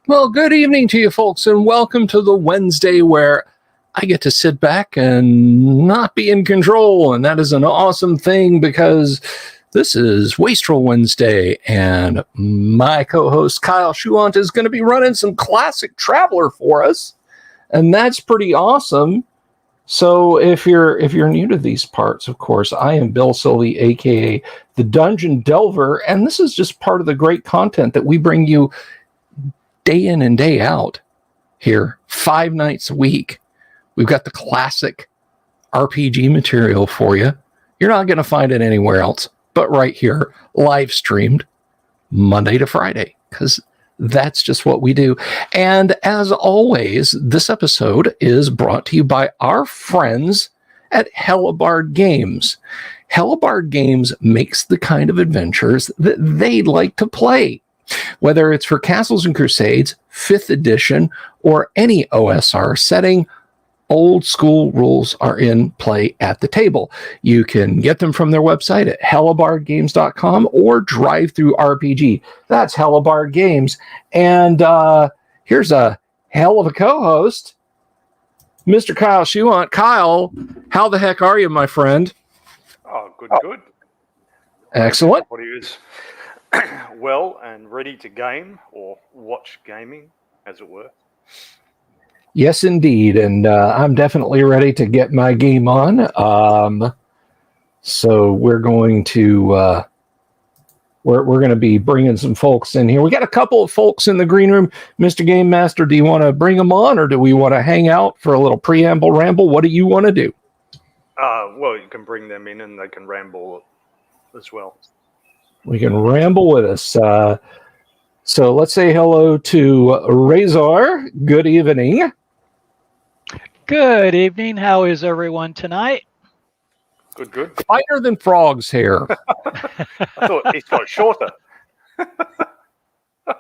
Well, good evening to you folks, and welcome to the Wednesday where I get to sit back and not be in control, and that is an awesome thing because this is Wastrel Wednesday, and my co-host Kyle Schuant is going to be running some classic Traveler for us, and that's pretty awesome. So if you're new to these parts, of course, I am Bill Sylvie, aka the Dungeon Delver, and this is just part of the great content that we bring you day in and day out here, 5 nights a week. We've got the classic RPG material for you. You're not going to find it anywhere else but right here, live streamed Monday to Friday, because that's just what we do. And as always, this episode is brought to you by our friends at Hellebarde Games. Hellebarde Games makes the kind of adventures that they like to play. Whether it's for Castles and Crusades, 5th edition, or any OSR setting, old school rules are in play at the table. You can get them from their website at hellebardegames.com or Drive Through RPG. That's Hellebarde Games. And here's a hell of a co-host, Mr. Kyle Schuant. Kyle, how the heck are you, my friend? Oh, good. Excellent. What is well and ready to game or watch gaming, as it were. Yes, indeed, and I'm definitely ready to get my game on. So we're going to we're going to be bringing some folks in here. We got a couple of folks in the green room. Mr. Game Master, do you want to bring them on, or do we want to hang out for a little preamble ramble? What do you want to do? Well, you can bring them in, and they can ramble as well. We can ramble with us. So let's say hello to Razor. Good evening. Good evening. How is everyone tonight? Good. Finer than Frog's hair. I thought he's got shorter. I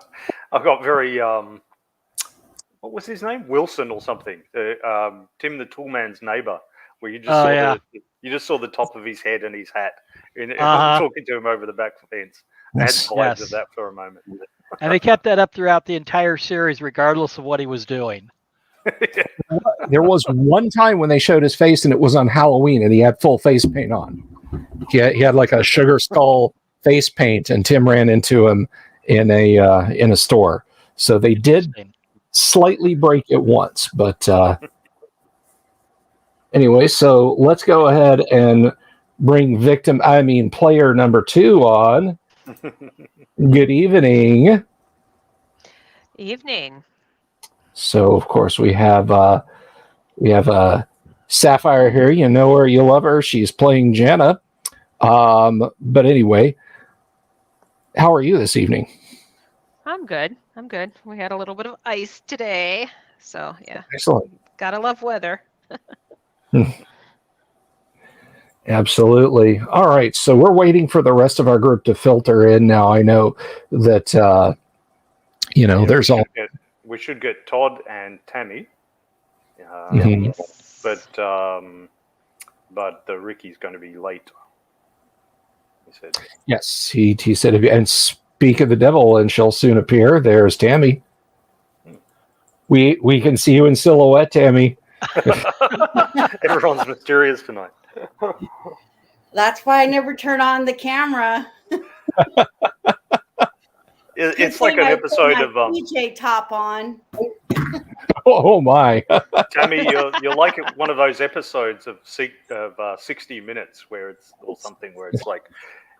got very, what was his name? Wilson or something. Tim the Toolman's neighbor, where you just saw the top of his head and his hat. And talking to him over the back fence. I had vibes of that for a moment. And they kept that up throughout the entire series, regardless of what he was doing. There was one time when they showed his face, and it was on Halloween, and he had full face paint on. He had like a sugar skull face paint, and Tim ran into him in a store. So they did slightly break it once, but anyway. So let's go ahead and bring player number 2 on. Good evening. Evening. So of course we have Sapphire here. You know her, you love her. She's playing Jana. But anyway, how are you this evening? I'm good. We had a little bit of ice today, so yeah. Excellent. Gotta love weather. Absolutely. All right, so we're waiting for the rest of our group to filter in now. I know that there's all. We should get Todd and Tammy. But the Ricky's going to be late. He said. Yes, he said. And speak of the devil, and she'll soon appear. There's Tammy. We can see you in silhouette, Tammy. Everyone's mysterious tonight. That's why I never turn on the camera. It's like an episode of DJ top on. Oh my! Tammy, you're like one of those episodes of 60 Minutes where it's or something where it's like,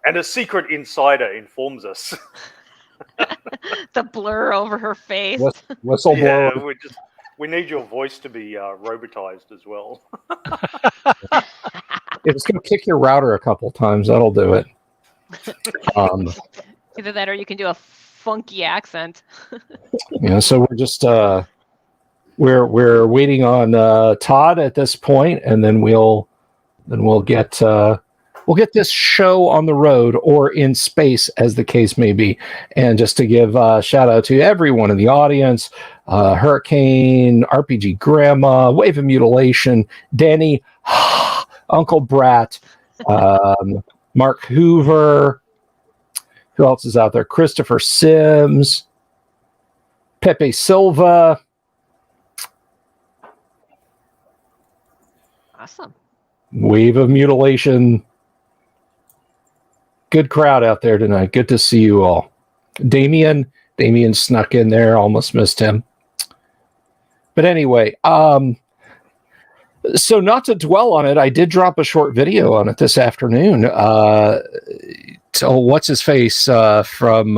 and a secret insider informs us. The blur over her face. Whistleblower. Yeah, we need your voice to be robotized as well. It's going to kick your router a couple times. That'll do it. Either that or you can do a funky accent. Yeah, so we're just we're waiting on Todd at this point, and then we'll get this show on the road or in space, as the case may be. And just to give a shout out to everyone in the audience, Hurricane, RPG Grandma, Wave of Mutilation, Danny, Uncle Brat, Mark Hoover. Who else is out there? Christopher Sims, Pepe Silva. Awesome. Wave of Mutilation. Good crowd out there tonight. Good to see you all. Damien snuck in there. Almost missed him. But anyway, so not to dwell on it, I did drop a short video on it this afternoon. So what's his face from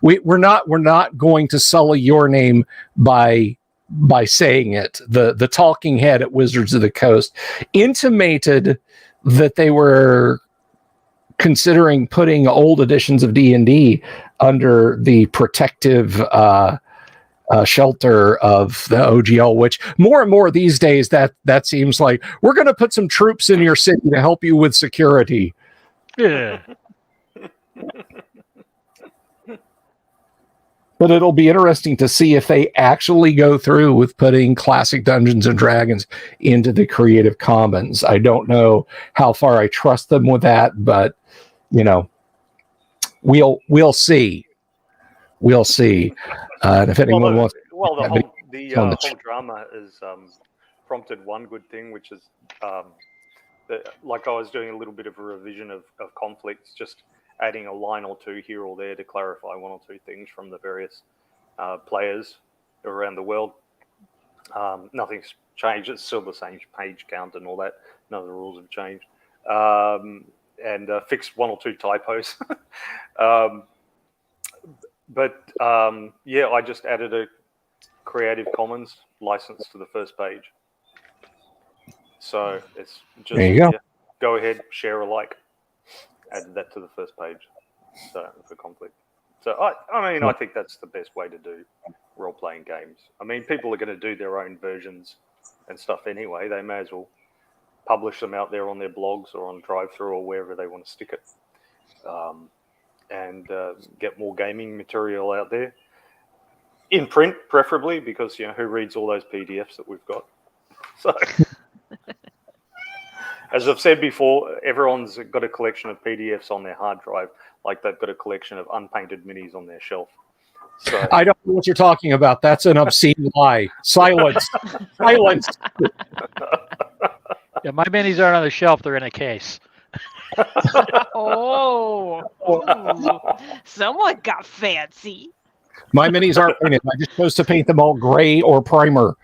we're not going to sully your name by saying it. The talking head at Wizards of the Coast intimated that they were considering putting old editions of D&D under the protective shelter of the OGL, which more and more these days that seems like we're going to put some troops in your city to help you with security. Yeah. But it'll be interesting to see if they actually go through with putting classic Dungeons and Dragons into the Creative Commons. I don't know how far I trust them with that, but we'll see. We'll see. And if anyone wants, the whole drama has prompted one good thing, which is like I was doing a little bit of a revision of conflicts, just adding a line or two here or there to clarify one or two things from the various players around the world. Nothing's changed. It's still the same page count and all that. None of the rules have changed. And fixed one or two typos. I just added a Creative Commons license to the first page. So it's just there you go. Go ahead, share alike. Added that to the first page. So for conflict. So I think that's the best way to do role-playing games. I mean, people are going to do their own versions and stuff anyway. They may as well publish them out there on their blogs or on Drive-Thru or wherever they want to stick it, and get more gaming material out there in print, preferably, because who reads all those PDFs that we've got? So, as I've said before, everyone's got a collection of PDFs on their hard drive, like they've got a collection of unpainted minis on their shelf. So I don't know what you're talking about. That's an obscene lie. Silence. Silence. Yeah, my minis aren't on the shelf; they're in a case. Oh, someone got fancy. My minis aren't painted. I just chose to paint them all gray or primer.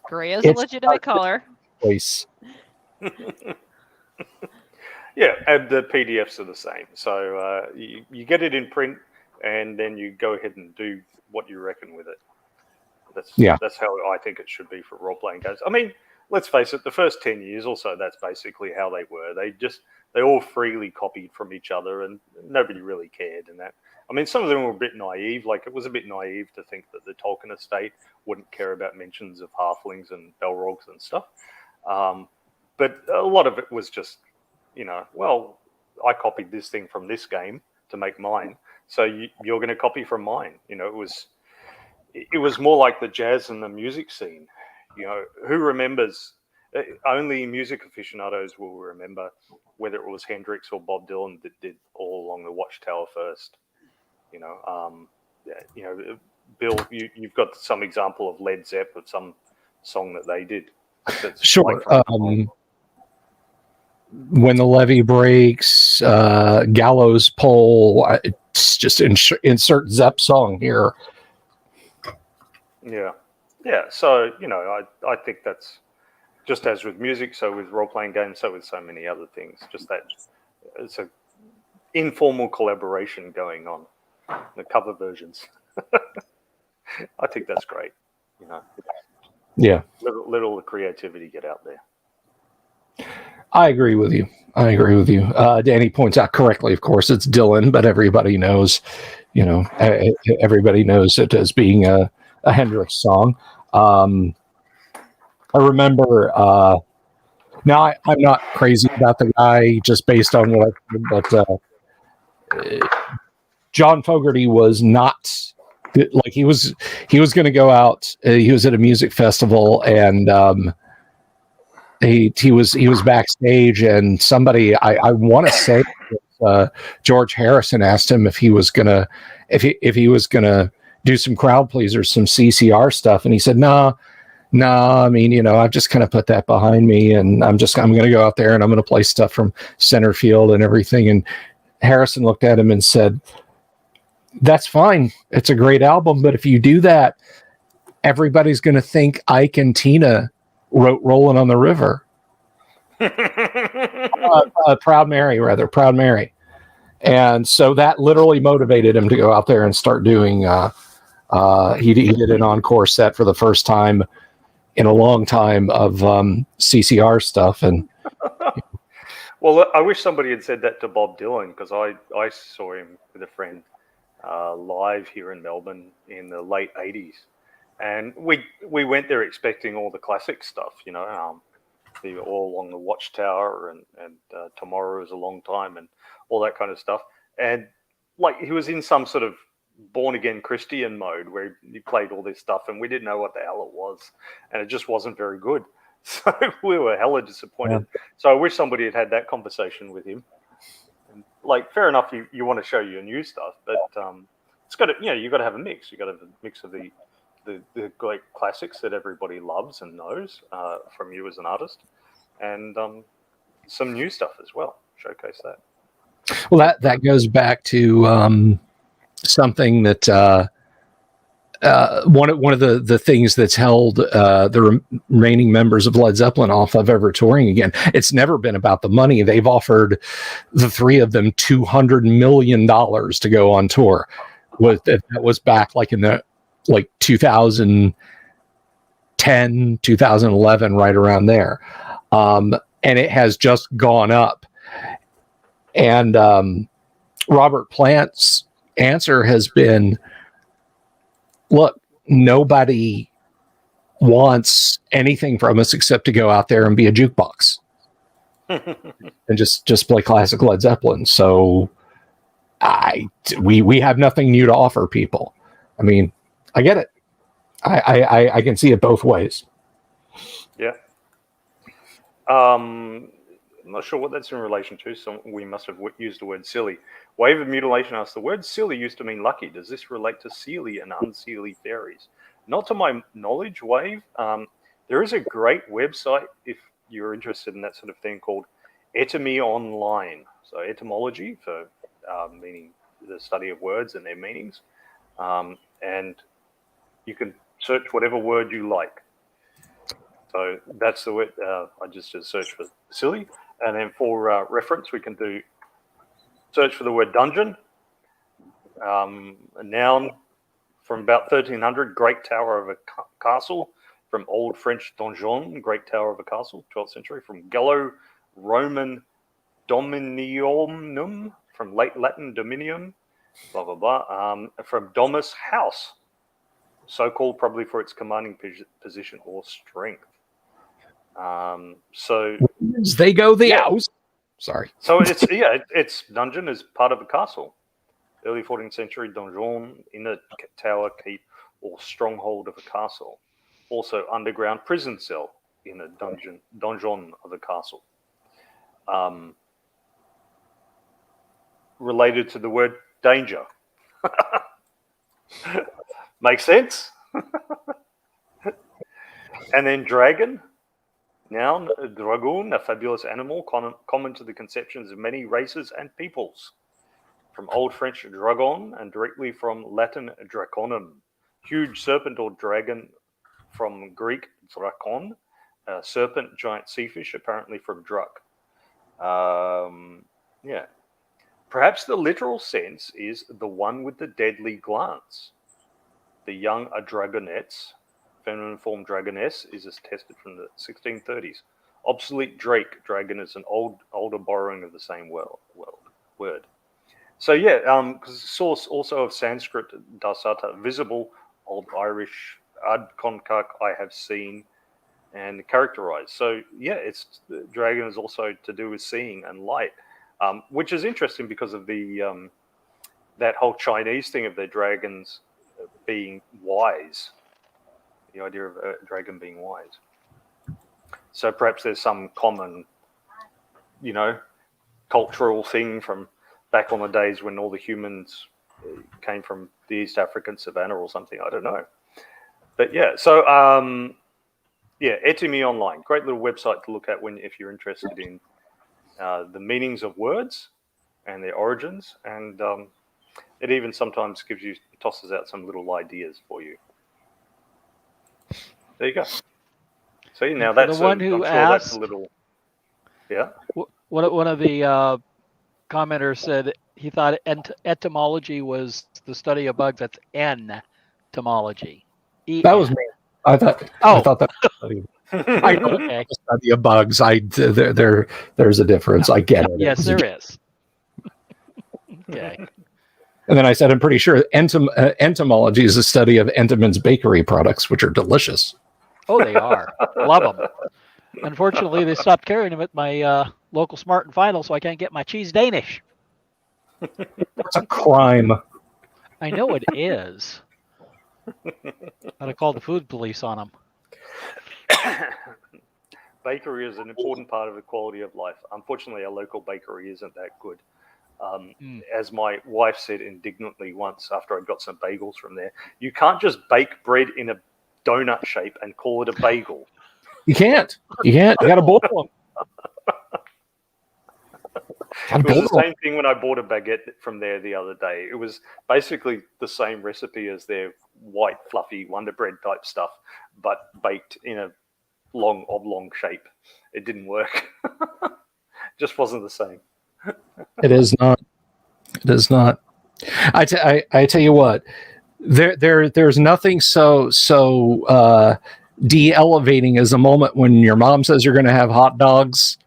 Gray is a legitimate color. Place. Yeah, and the PDFs are the same. So you get it in print, and then you go ahead and do what you reckon with it. That's how I think it should be for role-playing games. I mean, let's face it, the first 10 years or so, that's basically how they were. They all freely copied from each other, and nobody really cared. And that, I mean, some of them were a bit naive. Like, it was a bit naive to think that the Tolkien estate wouldn't care about mentions of halflings and Balrogs and stuff. But a lot of it was just, well, I copied this thing from this game to make mine, so you're going to copy from mine. It was more like the jazz and the music scene. Who remembers? Only music aficionados will remember whether it was Hendrix or Bob Dylan that did All Along the Watchtower first. Bill, you've got some example of Led Zepp of some song that they did. That's Sure. like When the levee breaks, gallows pole. It's just insert Zepp song here. Yeah. So I think that's just as with music, so with role-playing games, so with so many other things. Just that it's a informal collaboration going on. The cover versions. I think that's great. Yeah. Let all the creativity get out there. I agree with you. Danny points out correctly, of course, it's Dylan, but everybody knows, everybody knows it as being a Hendrix song. I remember, now I'm not crazy about the guy just based on what I've heard, but John Fogerty was not like he was going to go out. He was at a music festival and he was backstage and somebody I want to say George Harrison asked him if he was gonna do some crowd pleasers, some CCR stuff, and he said no. I mean, I've just kind of put that behind me, and I'm going to go out there and I'm going to play stuff from center field and everything. And Harrison looked at him and said, "That's fine. It's a great album, but if you do that, everybody's going to think Ike and Tina wrote Rolling on the River." Proud Mary. And so that literally motivated him to go out there and start doing, he did an encore set for the first time in a long time of CCR stuff. And well, I wish somebody had said that to Bob Dylan, because I saw him with a friend live here in Melbourne in the late 80s. And we went there expecting all the classic stuff, the All Along the Watchtower and Tomorrow Is a Long Time and all that kind of stuff. And like he was in some sort of born again Christian mode where he played all this stuff and we didn't know what the hell it was, and it just wasn't very good. So we were hella disappointed. Yeah. So I wish somebody had that conversation with him. And like, fair enough, you want to show your new stuff, but it's got to, you got to have a mix. You got to have a mix of the great classics that everybody loves and knows from you as an artist, and some new stuff as well. Showcase that. Well, that goes back to something that one of the things that's held the remaining members of Led Zeppelin off of ever touring again. It's never been about the money. They've offered the three of them $200 million to go on tour. That was back like in the 2010, 2011, right around there. And it has just gone up. And Robert Plant's answer has been, look, nobody wants anything from us except to go out there and be a jukebox and just play classic Led Zeppelin. So we have nothing new to offer people. I mean, I get it. I can see it both ways. Yeah. I'm not sure what that's in relation to. So we must have used the word silly. Wave of Mutilation asks, the word silly used to mean lucky. Does this relate to Seelie and unseelie fairies? Not to my knowledge, Wave. There is a great website, if you're interested in that sort of thing, called Etymology Online. So etymology, for meaning the study of words and their meanings. And you can search whatever word you like. So that's the word. I just search for silly. And then for reference, we can do search for the word dungeon. A noun from about 1300, great tower of a castle. From Old French donjon, great tower of a castle, 12th century. From Gallo-Roman dominium, from late Latin dominium, blah, blah, blah. From domus, house, so called probably for its commanding position or strength. So they go the house. Sorry. So it's dungeon is part of a castle. Early 14th century donjon, inner tower, keep, or stronghold of a castle. Also underground prison cell in a donjon of a castle. Related to the word danger. Makes sense. And then dragon. Noun, dragoon, a fabulous animal common to the conceptions of many races and peoples. From Old French dragon and directly from Latin draconum. Huge serpent or dragon from Greek drakon. Serpent, giant sea fish, apparently from drak. Yeah. Perhaps the literal sense is the one with the deadly glance. The young are dragonettes. Feminine form dragoness is attested from the 1630s. Obsolete drake, dragon, is an older borrowing of the same word. So yeah, because the source also of Sanskrit dasata, visible, Old Irish ad konkak, I have seen, and characterized. So yeah, dragon is also to do with seeing and light, which is interesting because of the that whole Chinese thing of their dragons being wise. The idea of a dragon being wise. So perhaps there's some common, cultural thing from back on the days when all the humans came from the East African savannah or something. I don't know. But yeah, so Etymology Online, great little website to look at if you're interested in the meanings of words and their origins, and it even sometimes tosses out some little ideas for you. There you go. See, now that's the one who asked. That's a little. Yeah. One of the commenters said he thought etymology was the study of bugs. That's entomology. That was me. I thought that. I know Okay. the study of bugs. There's a difference. I get it. Yes, there is. Okay. And then I said, I'm pretty sure entomology is a study of Entenmann's bakery products, which are delicious. Oh, they are. Love them. Unfortunately, they stopped carrying them at my local Smart and Final, so I can't get my cheese Danish. It's a crime. I know it is. Gotta call the food police on them. Bakery is an important part of the quality of life. Unfortunately, our local bakery isn't that good. As my wife said indignantly once after I got some bagels from there, you can't just bake bread in a donut shape and call it a bagel. You can't. You got to boil them. It was the same thing when I bought a baguette from there the other day. It was basically the same recipe as their white, fluffy Wonder Bread type stuff, but baked in a long, oblong shape. It didn't work. Just wasn't the same. It is not. It is not. I tell you what. There's nothing so de-elevating as a moment when your mom says you're going to have hot dogs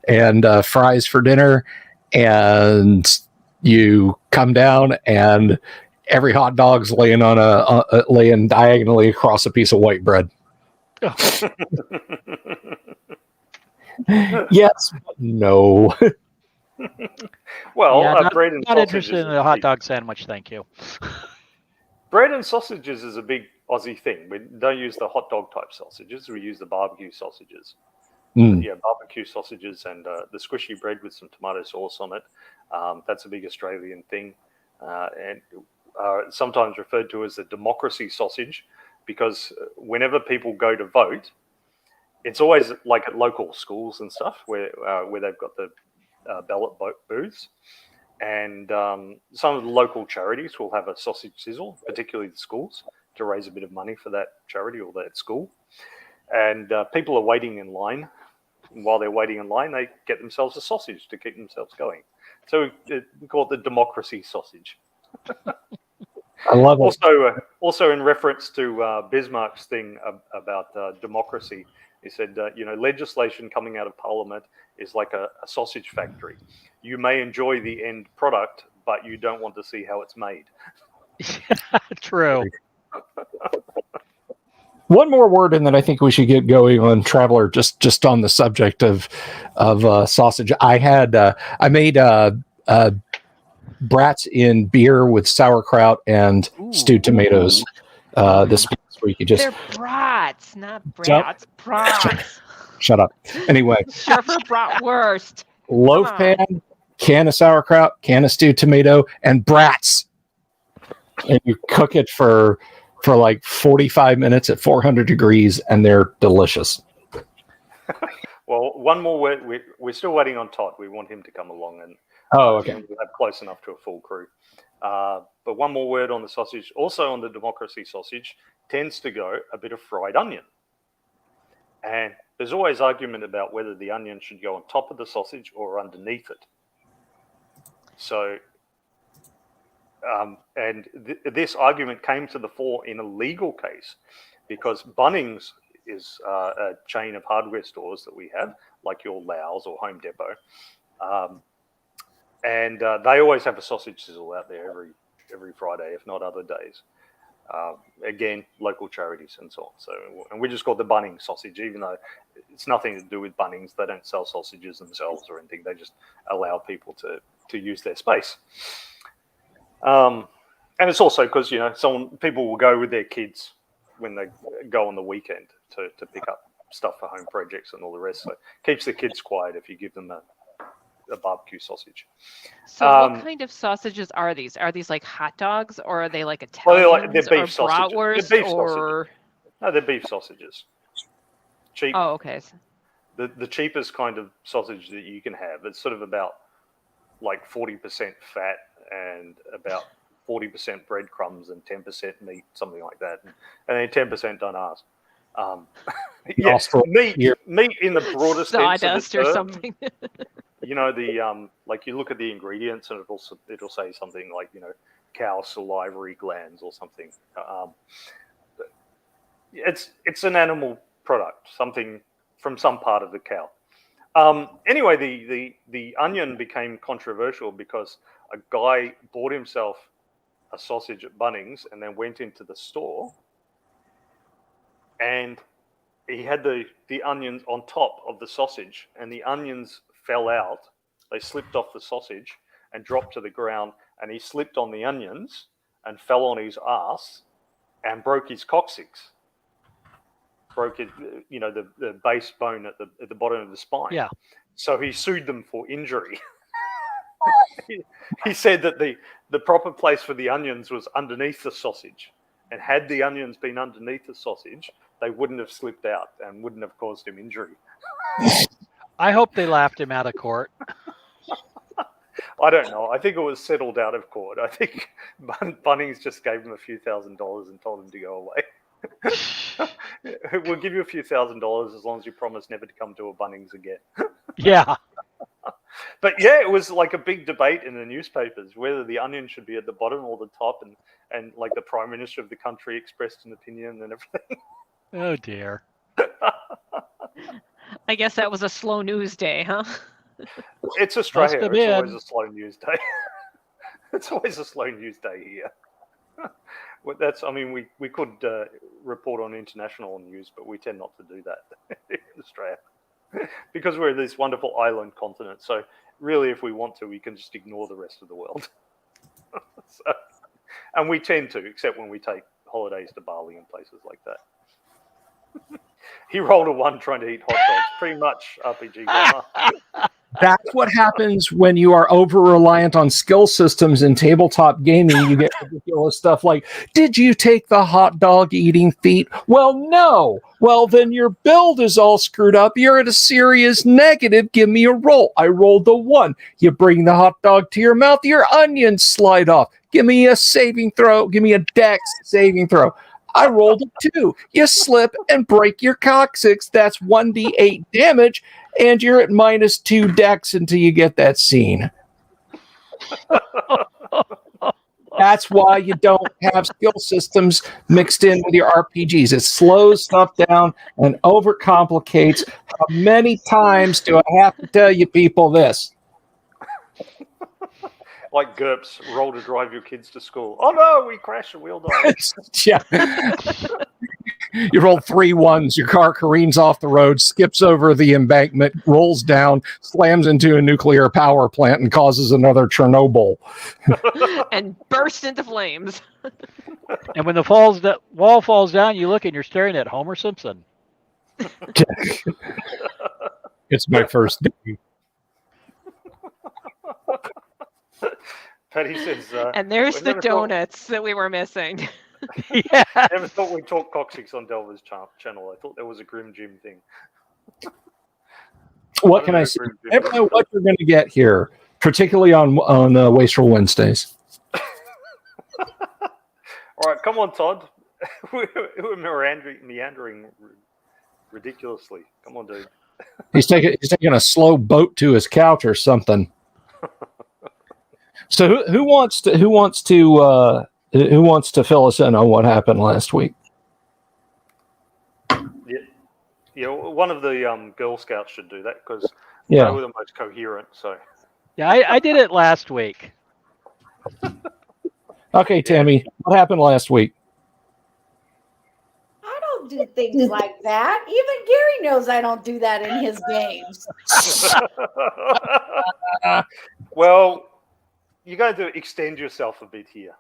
and fries for dinner, and you come down and every hot dog's laying laying diagonally across a piece of white bread. Yes, but no. Well, yeah, bread and not interested in a hot dog sandwich, thank you. Bread and sausages is a big Aussie thing. We don't use the hot dog type sausages. We use the barbecue sausages. Yeah, barbecue sausages and the squishy bread with some tomato sauce on it. That's a big Australian thing. And sometimes referred to as the democracy sausage, because whenever people go to vote, it's always like at local schools and stuff where they've got the ballot booths. And some of the local charities will have a sausage sizzle, particularly the schools, to raise a bit of money for that charity or that school. And people are waiting in line. And while they're waiting in line, they get themselves a sausage to keep themselves going. So we call it the democracy sausage. I love it. Also in reference to Bismarck's thing about democracy, he said, legislation coming out of Parliament is like a sausage factory. You may enjoy the end product, but you don't want to see how it's made. True. One more word, and then I think we should get going on Traveler. Just on the subject of sausage, I made brats in beer with sauerkraut and stewed tomatoes this week. They're brats, not brats. Brats. Shut up. Anyway, Surfer bratwurst. Loaf pan, can of sauerkraut, can of stewed tomato, and brats. And you cook it for for like 45 minutes at 400 degrees, and they're delicious. Well, one more word. We're still waiting on Todd. We want him to come along, and Okay. we'll have close enough to a full crew. But one more word on the sausage. Also on the democracy sausage tends to go a bit of fried onion. And there's always argument about whether the onion should go on top of the sausage or underneath it. So, this argument came to the fore in a legal case because Bunnings is a chain of hardware stores that we have, like your Lowe's or Home Depot. And they always have a sausage sizzle out there every Friday, if not other days. Again, local charities and so on. So, and we just call it the Bunnings sausage, even though it's nothing to do with Bunnings. They don't sell sausages themselves or anything. They just allow people to use their space. And it's also because, you know, people will go with their kids when they go on the weekend to pick up stuff for home projects and all the rest. So it keeps the kids quiet if you give them a barbecue sausage. So what kind of sausages are these? Are these like hot dogs, or are they like Italians, they're beef sausages. bratwurst, They're beef or... sausages. No, they're beef sausages. Cheap. Oh, okay. The cheapest kind of sausage that you can have. It's sort of about like 40% fat and about 40% breadcrumbs and 10% meat, something like that. And then 10% don't ask. Yes, meat in the broadest sense sawdust of the term, or something. You know, the like you look at the ingredients and it'll say something like, you know, cow salivary glands or something. It's an animal product, something from some part of the cow. Anyway, the onion became controversial because a guy bought himself a sausage at Bunnings and then went into the store and he had the onions on top of the sausage, and the onions fell out. They slipped off the sausage and dropped to the ground, and he slipped on the onions and fell on his ass and broke his coccyx. Broke it, you know, the base bone at the bottom of the spine. Yeah. So he sued them for injury. He said that the proper place for the onions was underneath the sausage, and had the onions been underneath the sausage, they wouldn't have slipped out and wouldn't have caused him injury. I hope they laughed him out of court. I don't know. I think it was settled out of court. I think Bunnings just gave him a few $1,000s and told him to go away. We'll give you a few $1,000s as long as you promise never to come to a Bunnings again. Yeah. But yeah, it was like a big debate in the newspapers whether the onion should be at the bottom or the top, and like the Prime Minister of the country expressed an opinion and everything. Oh dear. I guess that was a slow news day, huh? It's Australia. Must have It's been. always a slow news day. It's always a slow news day here. Well, I mean, we could report on international news, but we tend not to do that in Australia because we're this wonderful island continent. So really, if we want to, we can just ignore the rest of the world. And we tend to, except when we take holidays to Bali and places like that. He rolled a 1 trying to eat hot dogs. Pretty much RPG gamer. That's what happens when you are over-reliant on skill systems in tabletop gaming. You get ridiculous stuff like, did you take the hot dog eating feat? Well, no. Well, then your build is all screwed up. You're at a serious negative. Give me a roll. I rolled a 1. You bring the hot dog to your mouth, your onions slide off. Give me a saving throw. Give me a dex saving throw. I rolled a 2. You slip and break your coccyx. That's 1d8 damage, and you're at -2 dex until you get that scene. That's why you don't have skill systems mixed in with your RPGs. It slows stuff down and overcomplicates. How many times do I have to tell you people this? Like GURPS, roll to drive your kids to school. Oh no, we crashed and we all died. Yeah. You roll 3 1s, your car careens off the road, skips over the embankment, rolls down, slams into a nuclear power plant, and causes another Chernobyl. And burst into flames. And when the wall falls down, you look and you're staring at Homer Simpson. It's my first day. Patty says, And there's we've the never thought- donuts that we were missing. Yeah. Never thought we'd talk coccyx on Delver's channel. I thought there was a Grim Jim thing. What can I say? I don't know what you're going to get here, particularly on Wastrel Wednesdays. All right, come on, Todd. We're meandering ridiculously. Come on, dude. He's taking a slow boat to his couch or something. So who wants to fill us in on what happened last week? Yeah. One of the Girl Scouts should do that because they were the most coherent. So. Yeah, I did it last week. Okay, Tammy, what happened last week? I don't do things like that. Even Gary knows I don't do that in his games. Well, you got to extend yourself a bit here.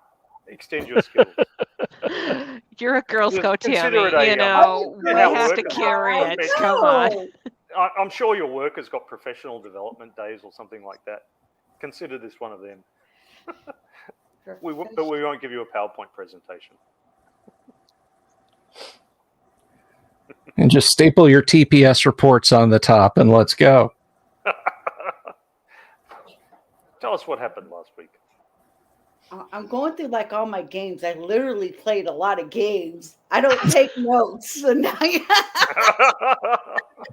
Extend your skills. You're a Girl Scout, Tammy. We have to carry it. Come on. I'm sure your work has got professional development days or something like that. Consider this one of them. But we won't give you a PowerPoint presentation. And just staple your TPS reports on the top and let's go. Tell us what happened last week. I'm going through like all my games. I literally played a lot of games. I don't take notes. So now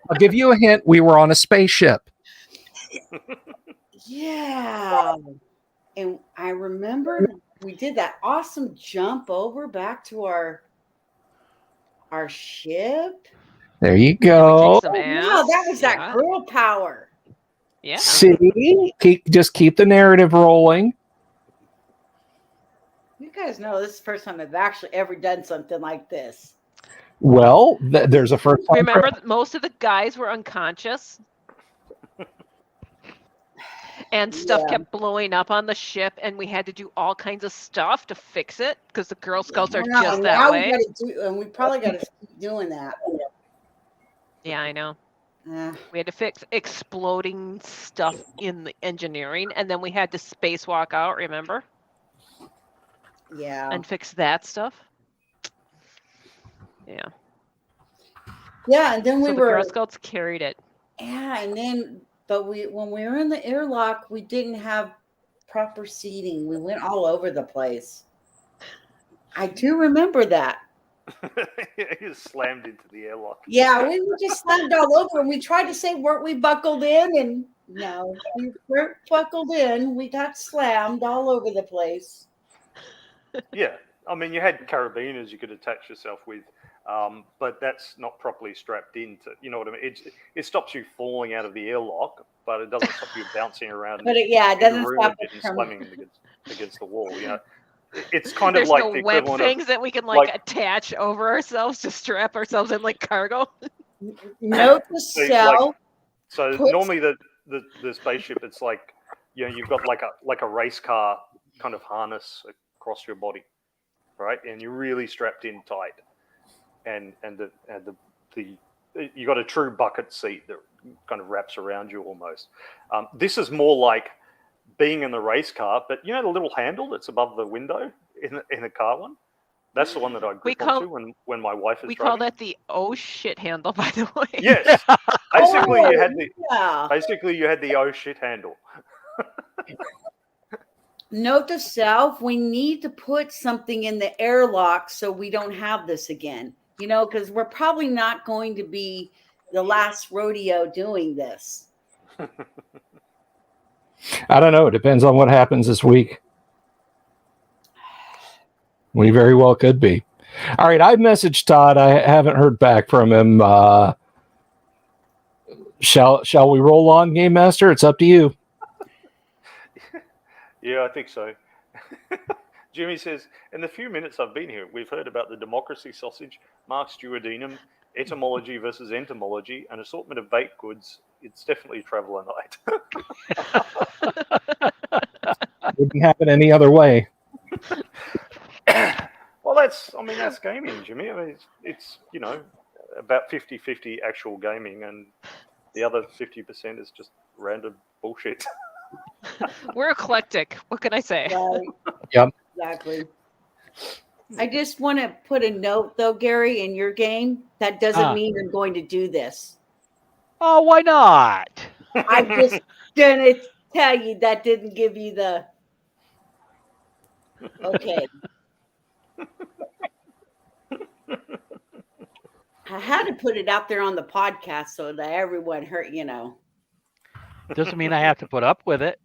I'll give you a hint. We were on a spaceship. Yeah. And I remember we did that awesome jump over back to our ship. There you go. Yeah, that was that girl power. Yeah. See? Keep the narrative rolling. You guys know this is the first time I've actually ever done something like this. Well, there's a first time. Remember, most of the guys were unconscious. And stuff kept blowing up on the ship, and we had to do all kinds of stuff to fix it because the Girl Scouts are just that way. We probably got to keep doing that. Yeah, I know. We had to fix exploding stuff in the engineering, and then we had to spacewalk out, remember? Yeah. And fix that stuff. Yeah. Yeah, and then the Girl Scouts carried it. Yeah, and then when we were in the airlock, we didn't have proper seating. We went all over the place. I do remember that. You just slammed into the airlock. Yeah, we just slammed all over, and we tried to say, weren't we buckled in? And no, we weren't buckled in. We got slammed all over the place. Yeah, I mean, you had carabiners you could attach yourself with, but that's not properly strapped into. You know what I mean? It stops you falling out of the airlock, but it doesn't stop you bouncing around. But it doesn't stop it from slamming against the wall. You know, it's kind of There's like no the web equivalent things that we can attach over ourselves to strap ourselves in like cargo. Note to self. So normally the spaceship, it's like, you know, you've got like a race car kind of harness across your body, right? And you're really strapped in tight, and you got a true bucket seat that kind of wraps around you almost. This is more like being in the race car, but you know the little handle that's above the window in the car one. That's the one that I grip onto when my wife is driving. We call that the oh shit handle, by the way. Yes, basically you had the oh shit handle. Note to self: we need to put something in the airlock so we don't have this again. You know, because we're probably not going to be the last rodeo doing this. I don't know. It depends on what happens this week. We very well could be. All right, I've messaged Todd. I haven't heard back from him. Shall we roll on, Game Master? It's up to you. Yeah, I think so. Jimmy says, in the few minutes I've been here, we've heard about the democracy sausage, Marx duodenum, etymology versus entomology, an assortment of baked goods. It's definitely traveler night. Wouldn't happen any other way. Well, that's gaming, Jimmy. I mean, it's you know, about 50-50 actual gaming, and the other 50% is just random bullshit. We're eclectic. What can I say? Right. Yep. Exactly. I just want to put a note, though, Gary, in your game. That doesn't mean I'm going to do this. Oh, why not? I'm just going to tell you that didn't give you the... Okay. I had to put it out there on the podcast so that everyone heard, Doesn't mean I have to put up with it.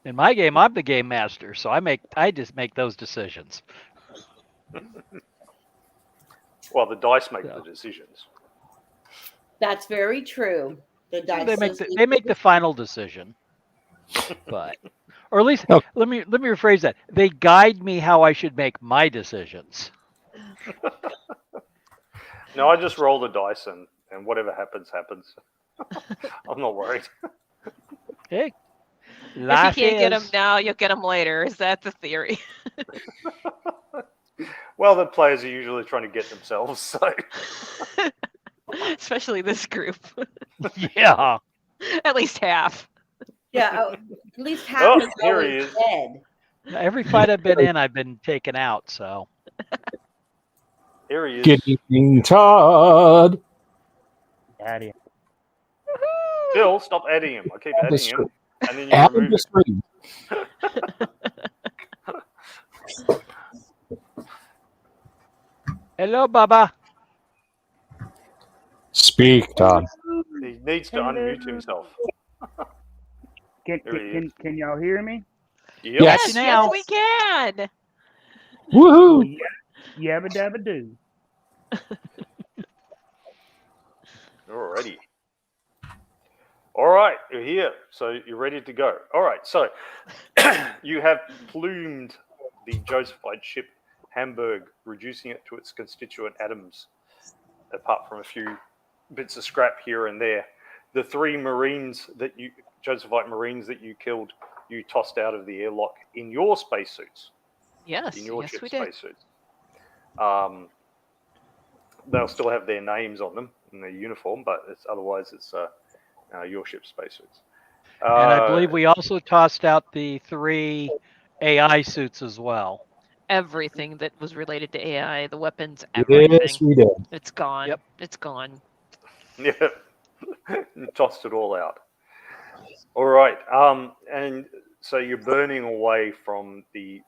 In my game, I'm the game master, so I just make those decisions. Well, the dice make the decisions. That's very true. The dice they make the final decision. But or at least let me rephrase that. They guide me how I should make my decisions. No, I just roll the dice and whatever happens. I'm not worried. Hey. If you can't get them now, you'll get them later. Is that the theory? Well, the players are usually trying to get themselves, so. Especially this group. Yeah. At least half. Yeah, at least half is always dead. Every fight I've been in, I've been taken out, so. Here he is. Good evening, Todd. Add him. Bill, stop adding him. I keep adding him. And then you Add remove the it. screen. Hello, Baba. Speak, Todd. He needs to unmute himself. Can y'all hear me? Yep. Yes, we can. Woohoo! Yabba dabba do. Alrighty. All right, you're here, so you're ready to go. All right, so you have plumed the Josephite ship Hamburg, reducing it to its constituent atoms, apart from a few bits of scrap here and there. The 3 Josephite Marines that you killed, you tossed out of the airlock in your spacesuits. Yes, in your yes, ship we did. spacesuits. They'll still have their names on them in their uniform, but otherwise it's your ship spacesuits. And I believe we also tossed out the 3 AI suits as well. Everything that was related to AI, the weapons, everything. Yes, we did. It's gone. Yep. It's gone. Yeah, tossed it all out. All right, and so you're burning away from the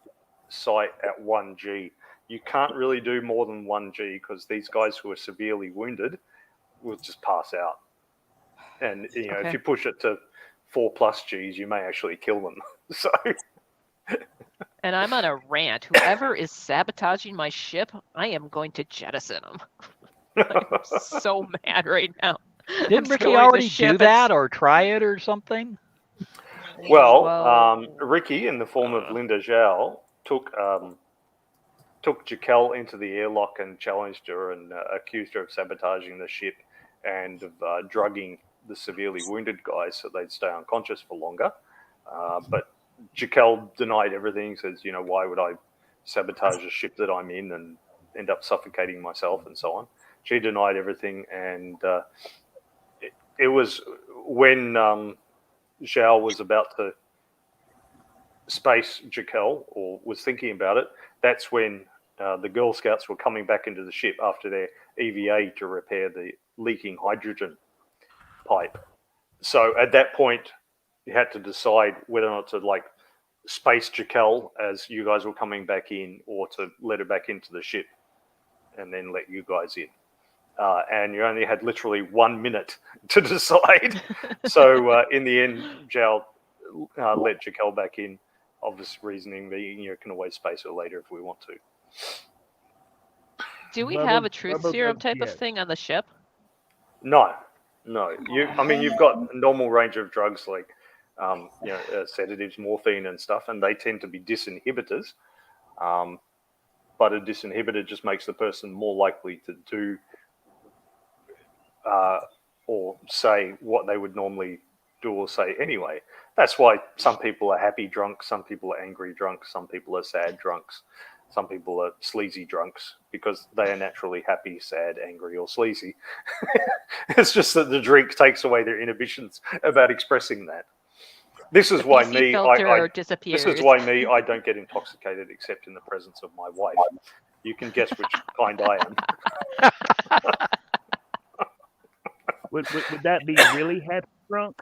site at 1G. You can't really do more than 1G because these guys who are severely wounded will just pass out. And if you push it to 4+ Gs, you may actually kill them. So. And I'm on a rant. Whoever is sabotaging my ship, I am going to jettison them. I'm so mad right now. Didn't Ricky already do that or try it or something? Well, Ricky, in the form of Linda Zhao, took Jaquel into the airlock and challenged her and accused her of sabotaging the ship and of drugging the severely wounded guys so they'd stay unconscious for longer. But Jaquel denied everything, says, why would I sabotage a ship that I'm in and end up suffocating myself and so on. She denied everything, and it was when Zhao was about to space Jaquel, or was thinking about it, that's when the Girl Scouts were coming back into the ship after their EVA to repair the leaking hydrogen pipe. So at that point, you had to decide whether or not to space Jaquel as you guys were coming back in, or to let her back into the ship and then let you guys in. And you only had literally 1 minute to decide. So in the end, Zhao let Jaquel back in. Obvious reasoning being you can always space her later if we want to. Do we have a truth serum type of thing on the ship? No. You've got a normal range of drugs like sedatives, morphine and stuff, and they tend to be disinhibitors. But a disinhibitor just makes the person more likely to do or say what they would normally do or say anyway. That's why some people are happy drunks, some people are angry drunks, some people are sad drunks, some people are sleazy drunks, because they are naturally happy, sad, angry, or sleazy. It's just that the drink takes away their inhibitions about expressing that. This is The why PC me. filter I disappears. This is why me. I don't get intoxicated except in the presence of my wife. You can guess which kind I am. Would that be really happy drunk?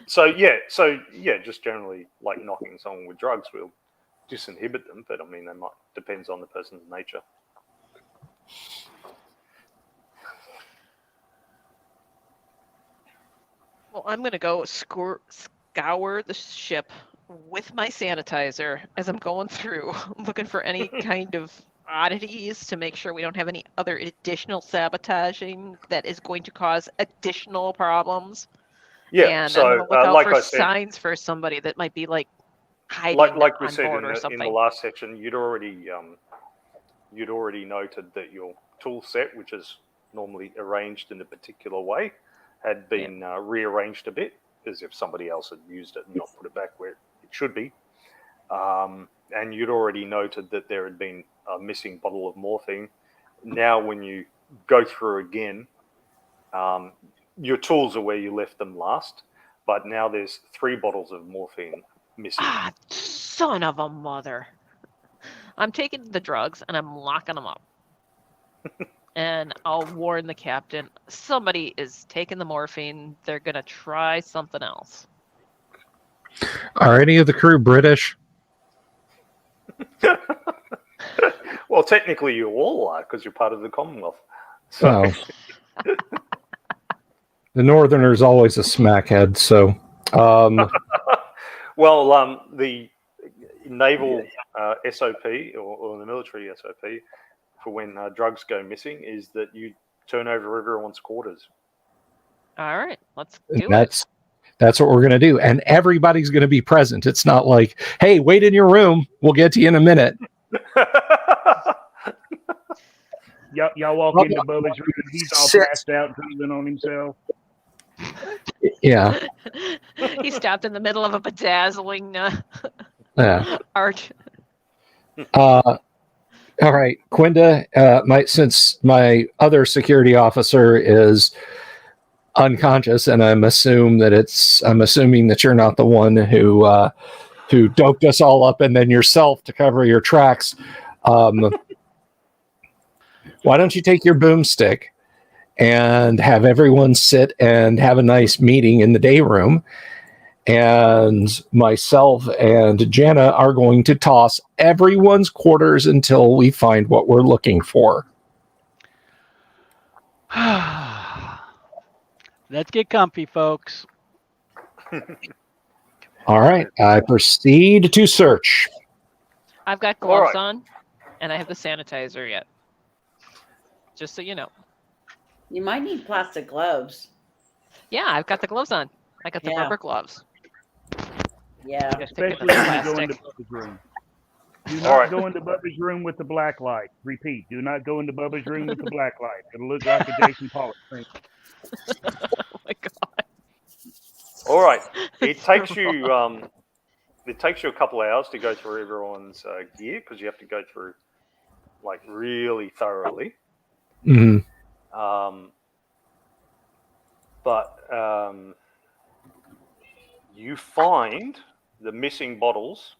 So yeah, just generally like knocking someone with drugs will disinhibit them, but I mean, they might depends on the person's nature. Well, I'm gonna go scour the ship with my sanitizer as I'm going through, looking for any kind of oddities to make sure we don't have any other additional sabotaging that is going to cause additional problems. Yeah. And So I'm gonna look out like for I said, signs for somebody that might be like hiding like we on said board or in something. the last section, you'd already noted that your tool set, which is normally arranged in a particular way, had been rearranged a bit, as if somebody else had used it and not put it back where it should be. And you'd already noted that there had been a missing bottle of morphine. Now, when you go through again, your tools are where you left them last, but now there's 3 bottles of morphine missing. Ah, son of a mother. I'm taking the drugs and I'm locking them up. And I'll warn the captain, somebody is taking the morphine. They're going to try something else. Are any of the crew British? Well, technically you all are, because you're part of the Commonwealth. So. Oh. The Northerner's always a smackhead, so... Well, the naval SOP, or the military SOP, for when drugs go missing is that you turn over everyone's quarters. All right, let's do it. That's what we're going to do. And everybody's going to be present. It's not like, hey, wait in your room. We'll get to you in a minute. Y'all walk into Bubba's room. He's all passed out, drooling on himself. Yeah. He stopped in the middle of a bedazzling art. All right, Quinda, since my other security officer is unconscious, and I'm assuming that you're not the one who doped us all up and then yourself to cover your tracks. Why don't you take your boomstick and have everyone sit and have a nice meeting in the day room? And myself and Jana are going to toss everyone's quarters until we find what we're looking for. Let's get comfy, folks. All right, I proceed to search. I've got gloves on, and I have the sanitizer yet. Just so you know. You might need plastic gloves. Yeah, I've got the gloves on. I got the rubber gloves. Yeah. Especially when you go into Bubba's room. Do not go into Bubba's room with the black light. Repeat, do not go into Bubba's room with the black light. It'll look like a Jason Pollock thing. Oh my god. All right. It takes you a couple of hours to go through everyone's gear, because you have to go through like really thoroughly. Mm-hmm. But you find the missing bottles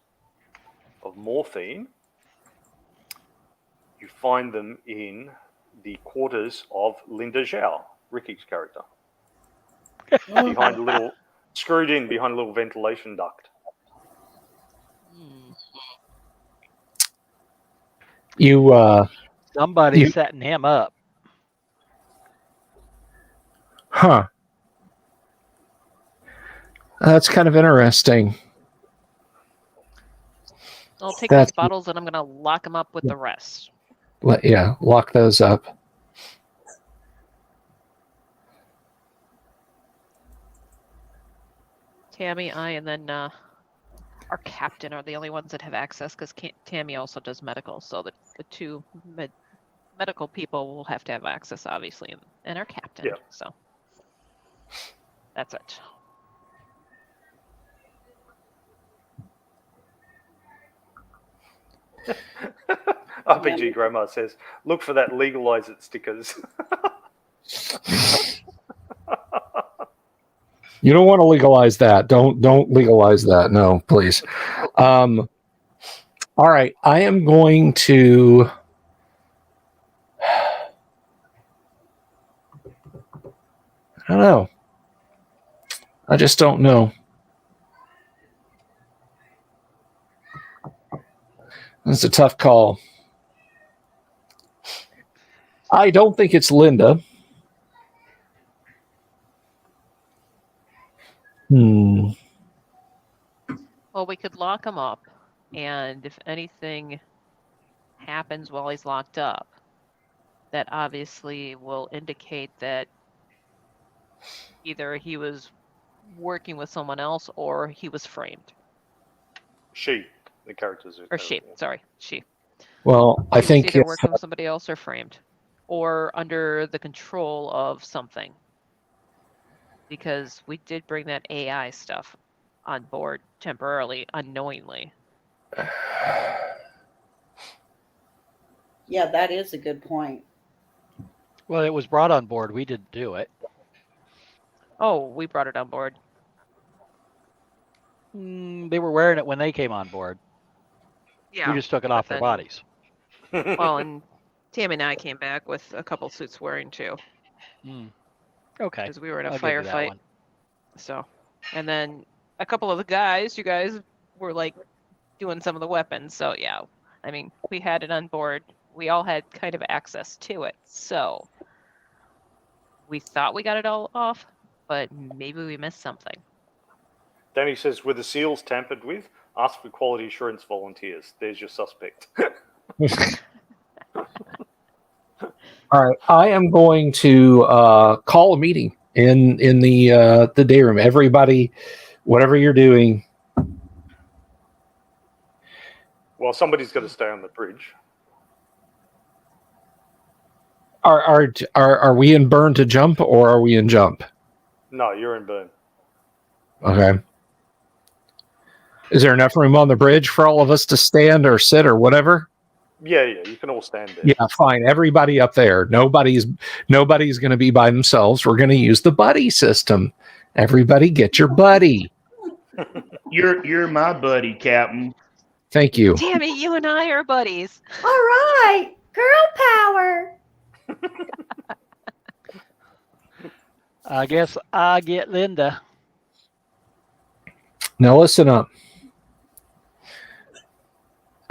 of morphine. You find them in the quarters of Linda Zhao, Ricky's character, screwed in behind a little ventilation duct. Somebody's setting him up. Huh. That's kind of interesting. I'll take these bottles and I'm going to lock them up with the rest. Lock those up. Tammy, and then our captain are the only ones that have access, because Tammy also does medical, so the two medical people will have to have access, obviously, and our captain. Yeah. So that's it. RPG Grandma says, look for that legalize it stickers. You don't want to legalize that. Don't legalize that. No, please. All right. I am going to. I don't know. I just don't know. That's a tough call. I don't think it's Linda. Well, we could lock him up, and if anything happens while he's locked up, that obviously will indicate that either he was working with someone else or he was framed. She, the characters. Or she, sorry, she. Well, I think either working with somebody else or framed, or under the control of something. Because we did bring that AI stuff on board temporarily, unknowingly. Yeah, that is a good point. Well, it was brought on board. We didn't do it. Oh, we brought it on board. They were wearing it when they came on board. Yeah. We just took it off their bodies. Well, and Tammy and I came back with a couple suits wearing too. Okay. Because we were in a I'll give you that firefight. one. So, and then a couple of the guys, you guys were like doing some of the weapons. So yeah, I mean, we had it on board. We all had kind of access to it. So we thought we got it all off, but maybe we missed something. Danny says, were the seals tampered with? Ask for quality assurance volunteers. There's your suspect. All right, I am going to call a meeting in the day room. Everybody, whatever you're doing. Well, somebody's got to stay on the bridge. Are we in burn to jump, or are we in jump? No, you're in burn. Okay. Is there enough room on the bridge for all of us to stand or sit or whatever? Yeah, you can all stand there. Yeah, fine. Everybody up there. Nobody's going to be by themselves. We're going to use the buddy system. Everybody get your buddy. You're my buddy, Captain. Thank you. Tammy, you and I are buddies. All right, girl power. I guess I get Linda. Now listen up.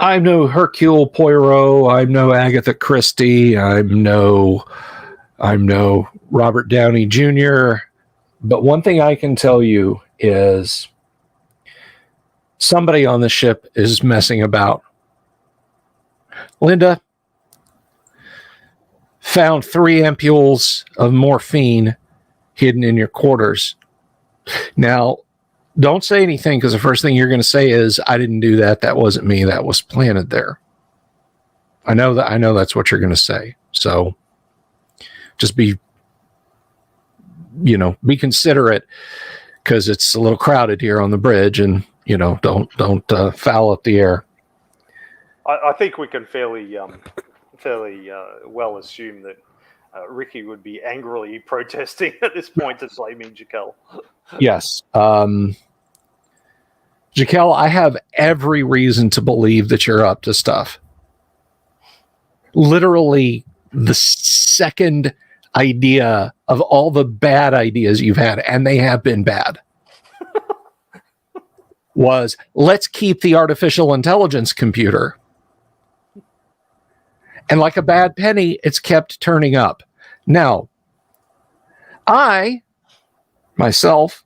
I'm no Hercule Poirot. I'm no Agatha Christie. I'm no Robert Downey Jr. But one thing I can tell you is somebody on the ship is messing about. Linda found 3 ampules of morphine hidden in your quarters. Now, don't say anything, because the first thing you're going to say is, I didn't do that. That wasn't me. That was planted there. I know that's what you're going to say. So just be considerate, because it's a little crowded here on the bridge, and, don't foul up the air. I think we can fairly well assume that Ricky would be angrily protesting at this point to blaming Jaquel. Yes. Jaquel, I have every reason to believe that you're up to stuff. Literally the second idea of all the bad ideas you've had, and they have been bad, was, let's keep the artificial intelligence computer. And like a bad penny, it's kept turning up. Now, I, myself,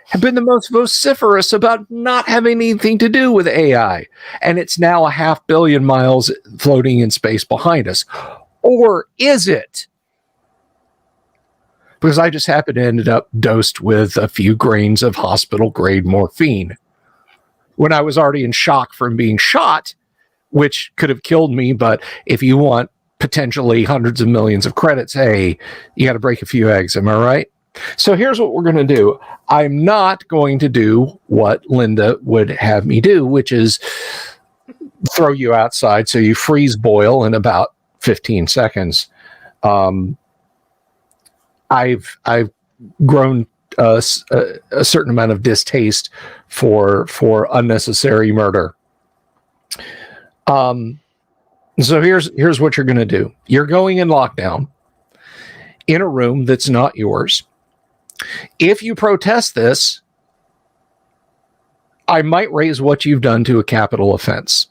have been the most vociferous about not having anything to do with AI. And it's now 500 million miles floating in space behind us. Or is it? Because I just happened to end up dosed with a few grains of hospital-grade morphine when I was already in shock from being shot, which could have killed me. But if you want potentially hundreds of millions of credits, hey, you got to break a few eggs. Am I right? So here's what we're going to do. I'm not going to do what Linda would have me do, which is throw you outside so you freeze boil in about 15 seconds. I've grown a certain amount of distaste for unnecessary murder. So here's what you're going to do. You're going in lockdown in a room that's not yours. If you protest this, I might raise what you've done to a capital offense.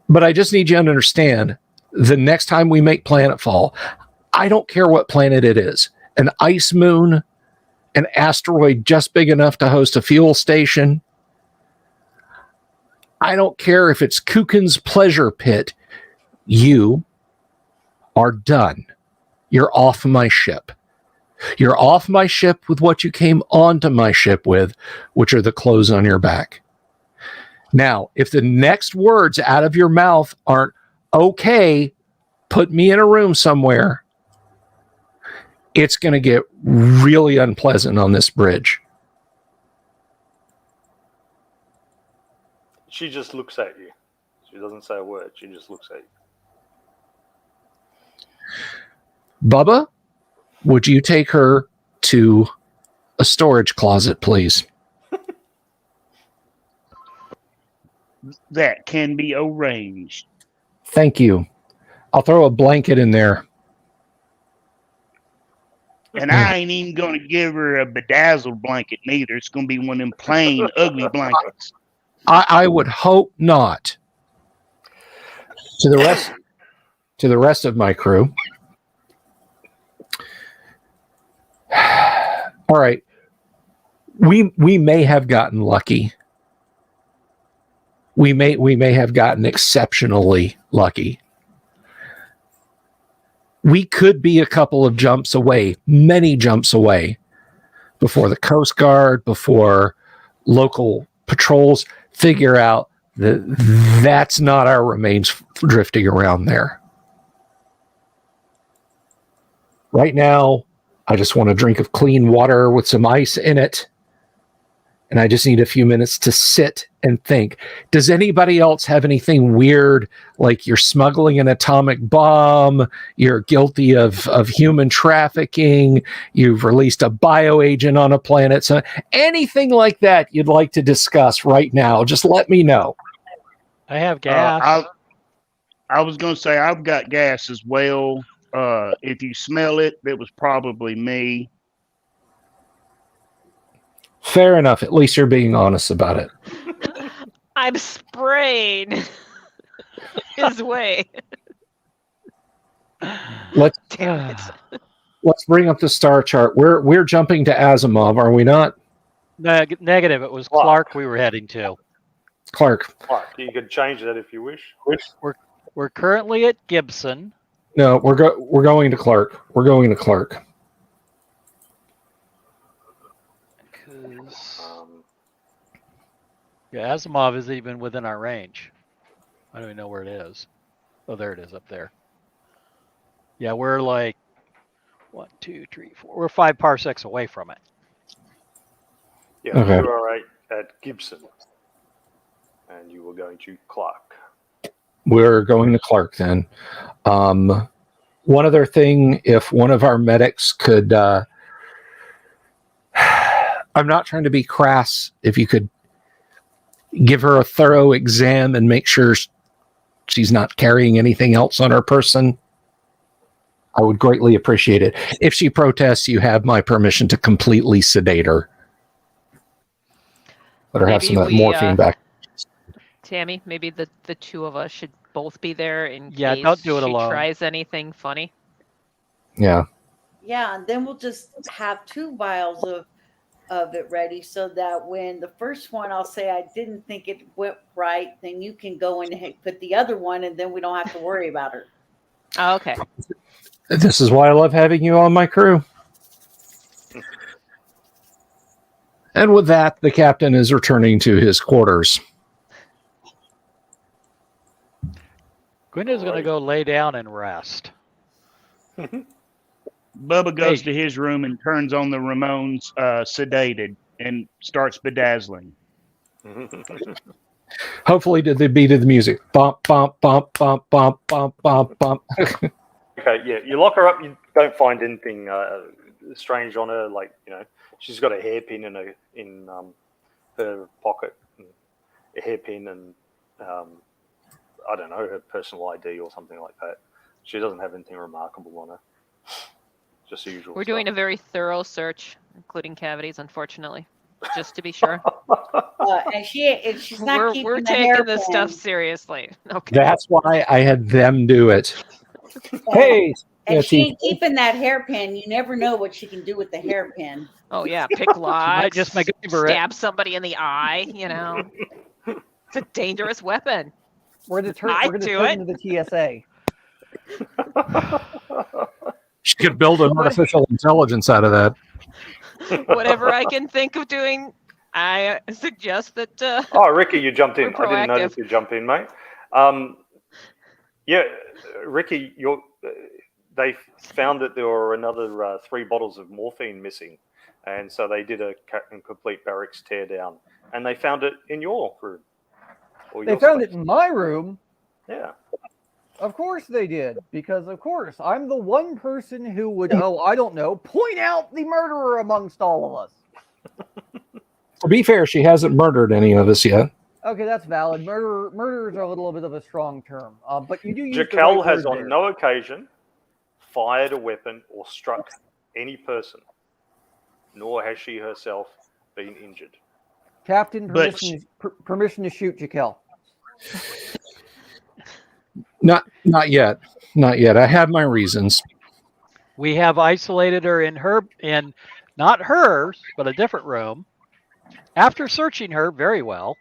But I just need you to understand, the next time we make planetfall, I don't care what planet it is. An ice moon, an asteroid just big enough to host a fuel station. I don't care if it's Kukin's pleasure pit. You are done. You're off my ship. You're off my ship with what you came onto my ship with, which are the clothes on your back. Now, if the next words out of your mouth aren't, okay, put me in a room somewhere, it's going to get really unpleasant on this bridge. She just looks at you. She doesn't say a word. She just looks at you. Bubba, would you take her to a storage closet, please? That can be arranged. Thank you. I'll throw a blanket in there. And I ain't even going to give her a bedazzled blanket neither. It's going to be one of them plain, ugly blankets. I would hope not. To the rest of my crew. All right. We may have gotten lucky. We may have gotten exceptionally lucky. We could be a couple of jumps away, many jumps away, before the Coast Guard, before local patrols figure out that that's not our remains drifting around there. Right now, I just want a drink of clean water with some ice in it. And I just need a few minutes to sit and think. Does anybody else have anything weird, like you're smuggling an atomic bomb, you're guilty of human trafficking, you've released a bioagent on a planet, so anything like that you'd like to discuss right now, just let me know. I have gas. I was going to say I've got gas as well. If you smell it, it was probably me. Fair enough. At least you're being honest about it. I'm spraying his way. Let's Damn it. let's bring up the star chart. We're jumping to Asimov, are we not? Negative. It was Clark we were heading to. Clark. You can change that if you wish. We're currently at Gibson. No, we're going to Clark. We're going to Clark. Yeah, Asimov isn't even within our range. I don't even know where it is. Oh, there it is up there. Yeah, we're like 1, 2, 3, 4. We're 5 parsecs away from it. Yeah, Okay. you are at Gibson. And you were going to Clark. We're going to Clark then. One other thing, if one of our medics could, I'm not trying to be crass, if you could give her a thorough exam and make sure she's not carrying anything else on her person, I would greatly appreciate it. If she protests, you have my permission to completely sedate her. Let her have some of that morphine back. Tammy, maybe the two of us should both be there in Yeah, case don't do it she alone. tries anything funny. Yeah. Yeah, and then we'll just have 2 vials of it ready so that when the first one I'll say I didn't think it went right, then you can go in and put the other one and then we don't have to worry about her. Oh, okay. This is why I love having you on my crew. And with that, the captain is returning to his quarters. Gwynda's going to go lay down and rest. Bubba goes to his room and turns on the Ramones sedated and starts bedazzling. Hopefully to the beat of the music. Bump, bump, bump, bump, bump, bump, bump, bump. Okay, yeah, you lock her up. don't find anything strange on her. Like, she's got a hairpin in her pocket, and a hairpin, and I don't know, her personal ID or something like that. She doesn't have anything remarkable on her. Just the usual. We're doing a very thorough search, including cavities, unfortunately, just to be sure. And she's not keeping We're the taking hairpin. this stuff seriously. Okay. That's why I had them do it. Hey, And she ain't keeping that hairpin. You never know what she can do with the hairpin. Oh yeah, pick locks. just make a favorite. Stab somebody in the eye. It's a dangerous weapon. We're going to turn into the TSA. She could build an artificial intelligence out of that. Whatever I can think of doing, I suggest that. Oh, Ricky, you jumped in. We're I didn't notice proactive. you jumped in, mate. Yeah, Ricky, they found that there were another 3 bottles of morphine missing, and so they did a complete barracks tear down, and they found it in your room. They found it in my room. Yeah. Of course they did, because of course I'm the one person who would, I don't know, point out the murderer amongst all of us. To be fair, she hasn't murdered any of us yet. Okay, that's valid. Murderers are a little bit of a strong term, but you do use Jaquel the right has word on there. no occasion fired a weapon or struck any person, nor has she herself been injured. Captain, permission to shoot Jaquel. Not yet. Not yet. I have my reasons. We have isolated her in not hers, but a different room. After searching her very well.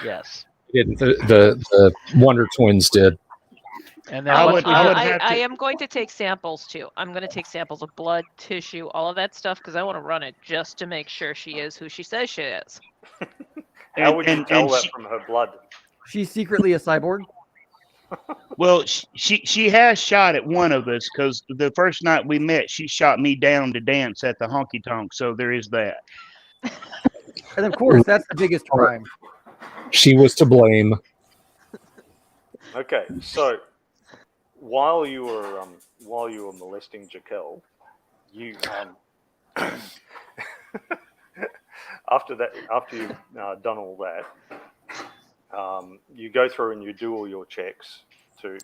Yes. The Wonder Twins did. And then I am going to take samples too. I'm going to take samples of blood, tissue, all of that stuff, because I want to run it just to make sure she is who she says she is. How would you tell that from her blood? She's secretly a cyborg? Well, she has shot at one of us, because the first night we met, she shot me down to dance at the honky tonk. So there is that. And of course, that's the biggest crime. She was to blame. Okay, so while you were molesting Jaquel, you after you've done all that, you go through and you do all your checks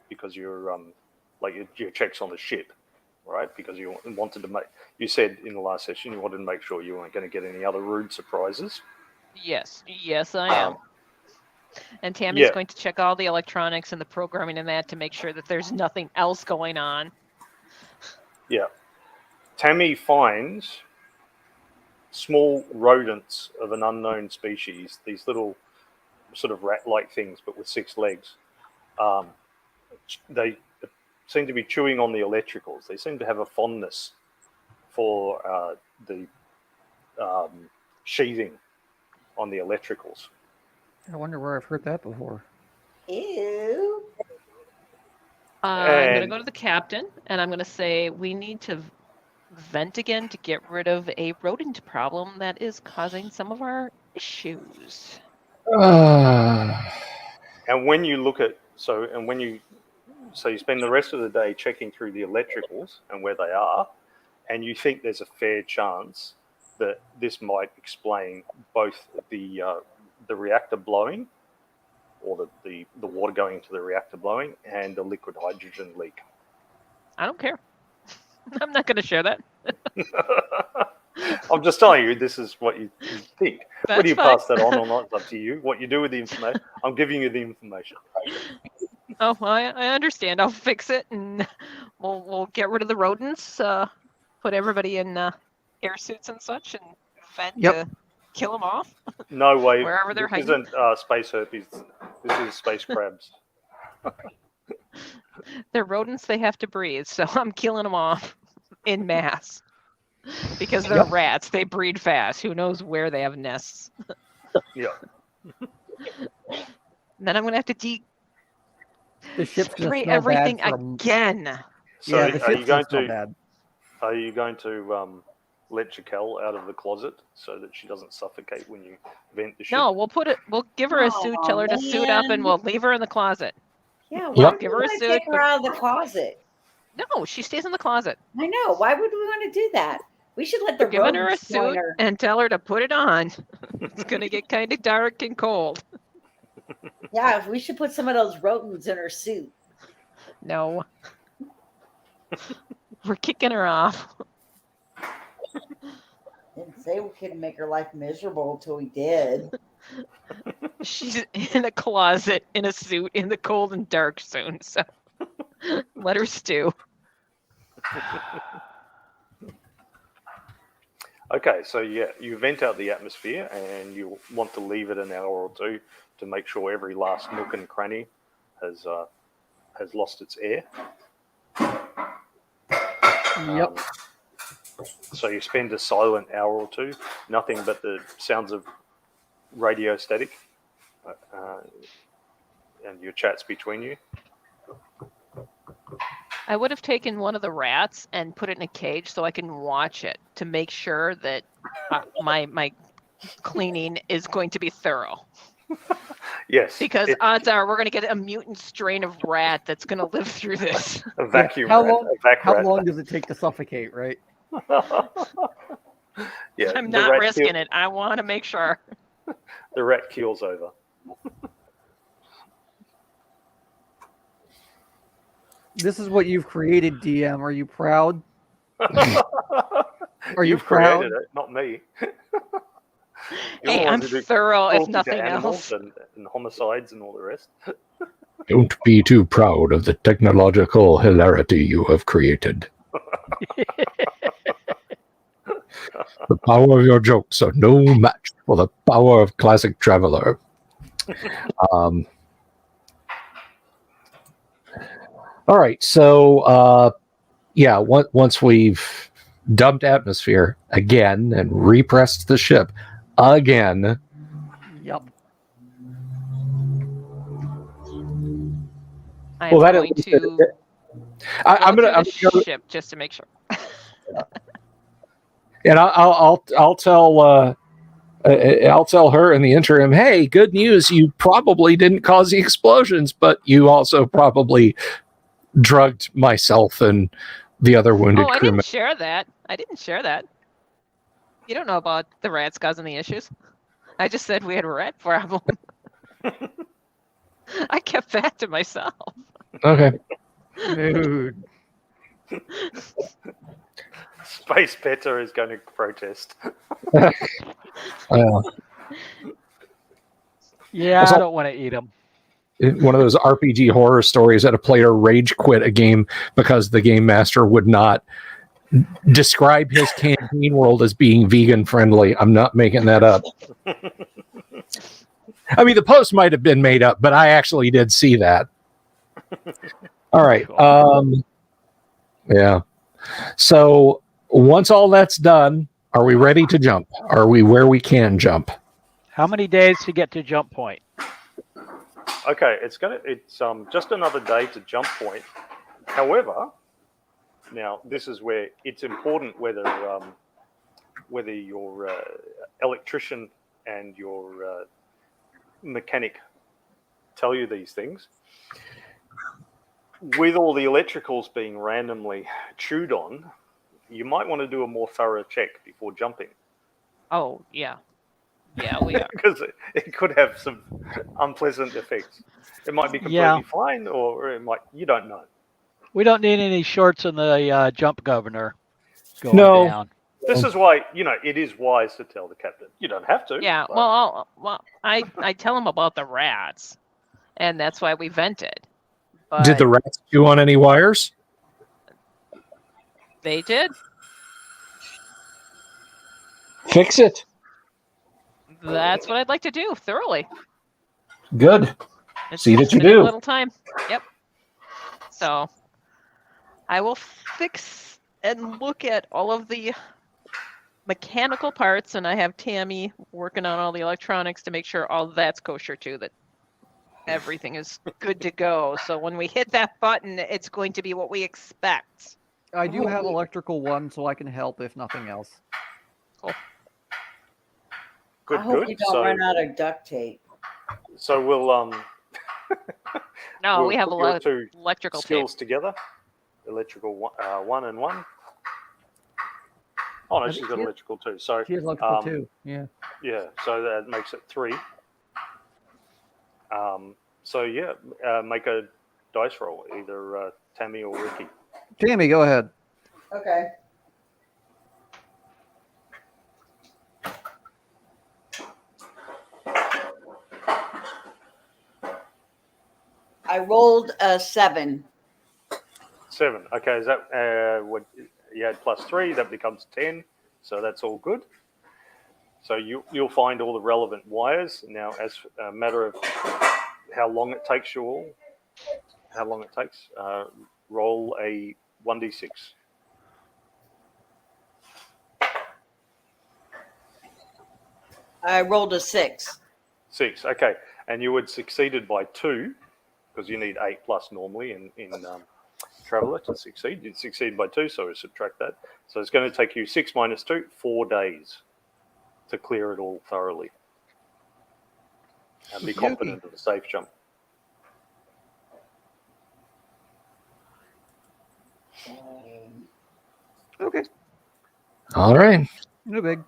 because you're your checks on the ship, right? Because you wanted to make. You said in the last session you wanted to make sure you weren't going to get any other rude surprises. Yes, I am. And Tammy's going to check all the electronics and the programming and that to make sure that there's nothing else going on. Yeah. Tammy finds small rodents of an unknown species, these little sort of rat-like things, but with 6 legs. They seem to be chewing on the electricals. They seem to have a fondness for the sheathing on the electricals. I wonder where I've heard that before. Ew. I'm going to go to the captain, and I'm going to say we need to vent again to get rid of a rodent problem that is causing some of our issues. And when you look at you spend the rest of the day checking through the electricals and where they are, and you think there's a fair chance that this might explain both the reactor blowing, or the water going into the reactor blowing, and the liquid hydrogen leak. I don't care. I'm not going to share that. I'm just telling you, this is what you think. That's Whether you fine. pass that on or not, it's up to you. What you do with the information, I'm giving you the information. Oh, I understand. I'll fix it, and we'll get rid of the rodents. Put everybody in air suits and such, and vent to kill them off. No way. Wherever they're this hiding. isn't space herpes. This is space crabs. They're rodents. They have to breathe, so I'm killing them off in mass because they're rats. They breed fast. Who knows where they have nests? Yeah. Then I'm gonna have to The ship's gonna spray smell everything bad from... again. So Yeah, the are you ship's going gonna smell to bad. are you going to let Jaquel out of the closet so that she doesn't suffocate when you vent the ship? No, we'll give her a suit, tell her to suit up, and man. we'll leave her in the closet. Yeah, why Yep. would Give we her a want to suit, take her out of the closet? No, she stays in the closet. I know. Why would we want to do that? We should let the We're giving her a rodents join suit her. and tell her to put it on. It's gonna get kind of dark and cold. Yeah, we should put some of those rodents in her suit. No. We're kicking her off. Didn't say we couldn't make her life miserable until we did. She's in a closet in a suit in the cold and dark soon, so let her stew. Okay, so yeah, you vent out the atmosphere and you want to leave it an hour or two to make sure every last nook and cranny has lost its air. Yep. So you spend a silent hour or two, nothing but the sounds of radio static and your chats between you. I would have taken one of the rats and put it in a cage so I can watch it to make sure that my cleaning is going to be thorough. Yes. Because odds are we're going to get a mutant strain of rat that's going to live through this. A vacuum How rat. long- a vac How rat. long does it take to suffocate, right? Yeah, I'm the not rat risking it. I want to make sure. The rat keels over. This is what you've created, DM. Are you proud? Are you You've proud? created it, not me. You're Hey, the I'm ones who do thorough if cruelty to nothing animals else. and homicides and all the rest. Don't be too proud of the technological hilarity you have created. The power of your jokes are no match for the power of Classic Traveler. All right, so yeah, once we've dumped atmosphere again and repressed the ship again, Yep. I'm that going at least- to I'm go gonna through the ship just to make sure. and I'll tell I'll tell her in the interim, hey, good news, you probably didn't cause the explosions, but you also probably drugged myself and the other wounded Oh, I crewmen. didn't share that. I didn't share that. You don't know about the rats causing the issues. I just said we had a rat problem. I kept that to myself. Okay. Dude. Space Petter is going to protest. Yeah, That's I all- don't want to eat them. One of those RPG horror stories that a player rage quit a game because the game master would not describe his campaign world as being vegan friendly. I'm not making that up. I mean, the post might have been made up, but I actually did see that. All right. Yeah. So once all that's done, are we ready to jump? Are we where we can jump? How many days to get to jump point? Okay, it's just another day to jump point. However, now this is where it's important whether your electrician and your mechanic tell you these things. With all the electricals being randomly chewed on, you might want to do a more thorough check before jumping. Oh, yeah. Yeah, we are. Because it could have some unpleasant effects. It might be completely fine, or it might, you don't know. We don't need any shorts in the jump governor going No. down. This is why, it is wise to tell the captain. You don't have to. Yeah, but- I tell him about the rats, and that's why we vented. But Did the rats chew on any wires? they did. Fix it. That's what I'd like to do thoroughly. Good. It's See that just you gonna take do. a little time. Yep. So I will fix and look at all of the mechanical parts, and I have Tammy working on all the electronics to make sure all that's kosher too, that everything is good to go. So when we hit that button, it's going to be what we expect. I do have electrical one, so I can help if nothing else. Good, I hope good. you don't run out of duct tape. So we'll No, we'll we have a put your lot of two electrical tape. skills together. Electrical 1 and 1. Oh no, she's got electrical 2. So She has electrical too. Yeah. Yeah, so that makes it 3. Make a dice roll, either Tammy or Ricky. Tammy, go ahead. Okay. I rolled a 7. 7. Okay, is that what you had +3? That becomes 10. So that's all good. So you'll find all the relevant wires. Now, as a matter of how long it takes, roll a 1d6. I rolled a 6. 6. Okay, and you would succeeded by 2 because you need 8+ normally in Traveller to succeed. You'd succeed by 2, so we subtract that. So it's going to take you 6 minus 2, 4 days to clear it all thoroughly. And be confident of a safe jump. Okay. All right. No big.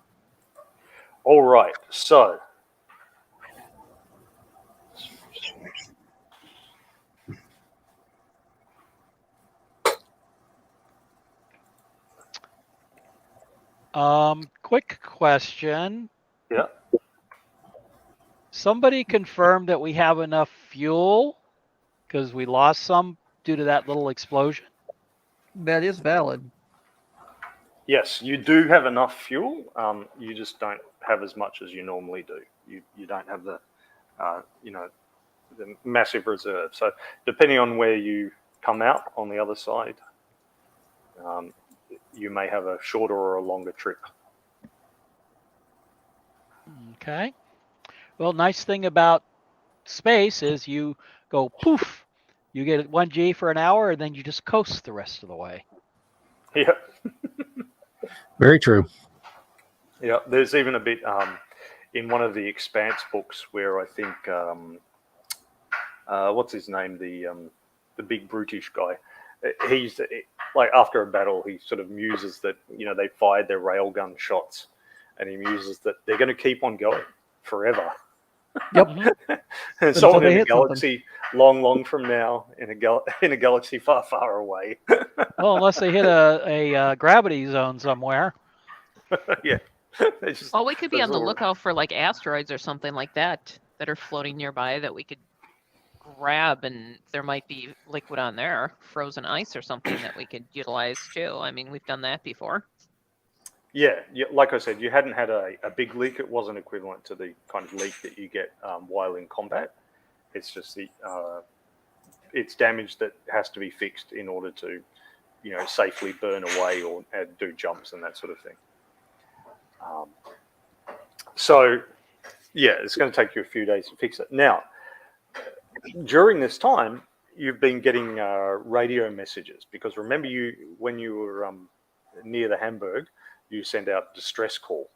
All right, so Quick question. yeah. Somebody confirmed that we have enough fuel because we lost some due to that little explosion. That is valid. Yes, you do have enough fuel. You just don't have as much as you normally do. You don't have the the massive reserve. So depending on where you come out on the other side, you may have a shorter or a longer trip. Okay. Well, nice thing about space is you go poof, you get 1G for an hour, and then you just coast the rest of the way. Yeah. Very true. Yeah, there's even a bit in one of the Expanse books where I think what's his name, the big brutish guy. He's like after a battle, he sort of muses that they fired their railgun shots, and he muses that they're going to keep on going forever. Yep. And someone in a galaxy long from now, in a galaxy far away. Well, unless they hit a gravity zone somewhere. Yeah. Well, we could be on the lookout for like asteroids or something like that are floating nearby that we could grab, and there might be liquid on there, frozen ice or something that we could utilize too. I mean, we've done that before. Yeah, like I said, you hadn't had a big leak. It wasn't equivalent to the kind of leak that you get while in combat. It's just it's damage that has to be fixed in order to, safely burn away or do jumps and that sort of thing. It's going to take you a few days to fix it. Now, during this time, you've been getting radio messages because remember when you were near the Hamburg, you send out distress call.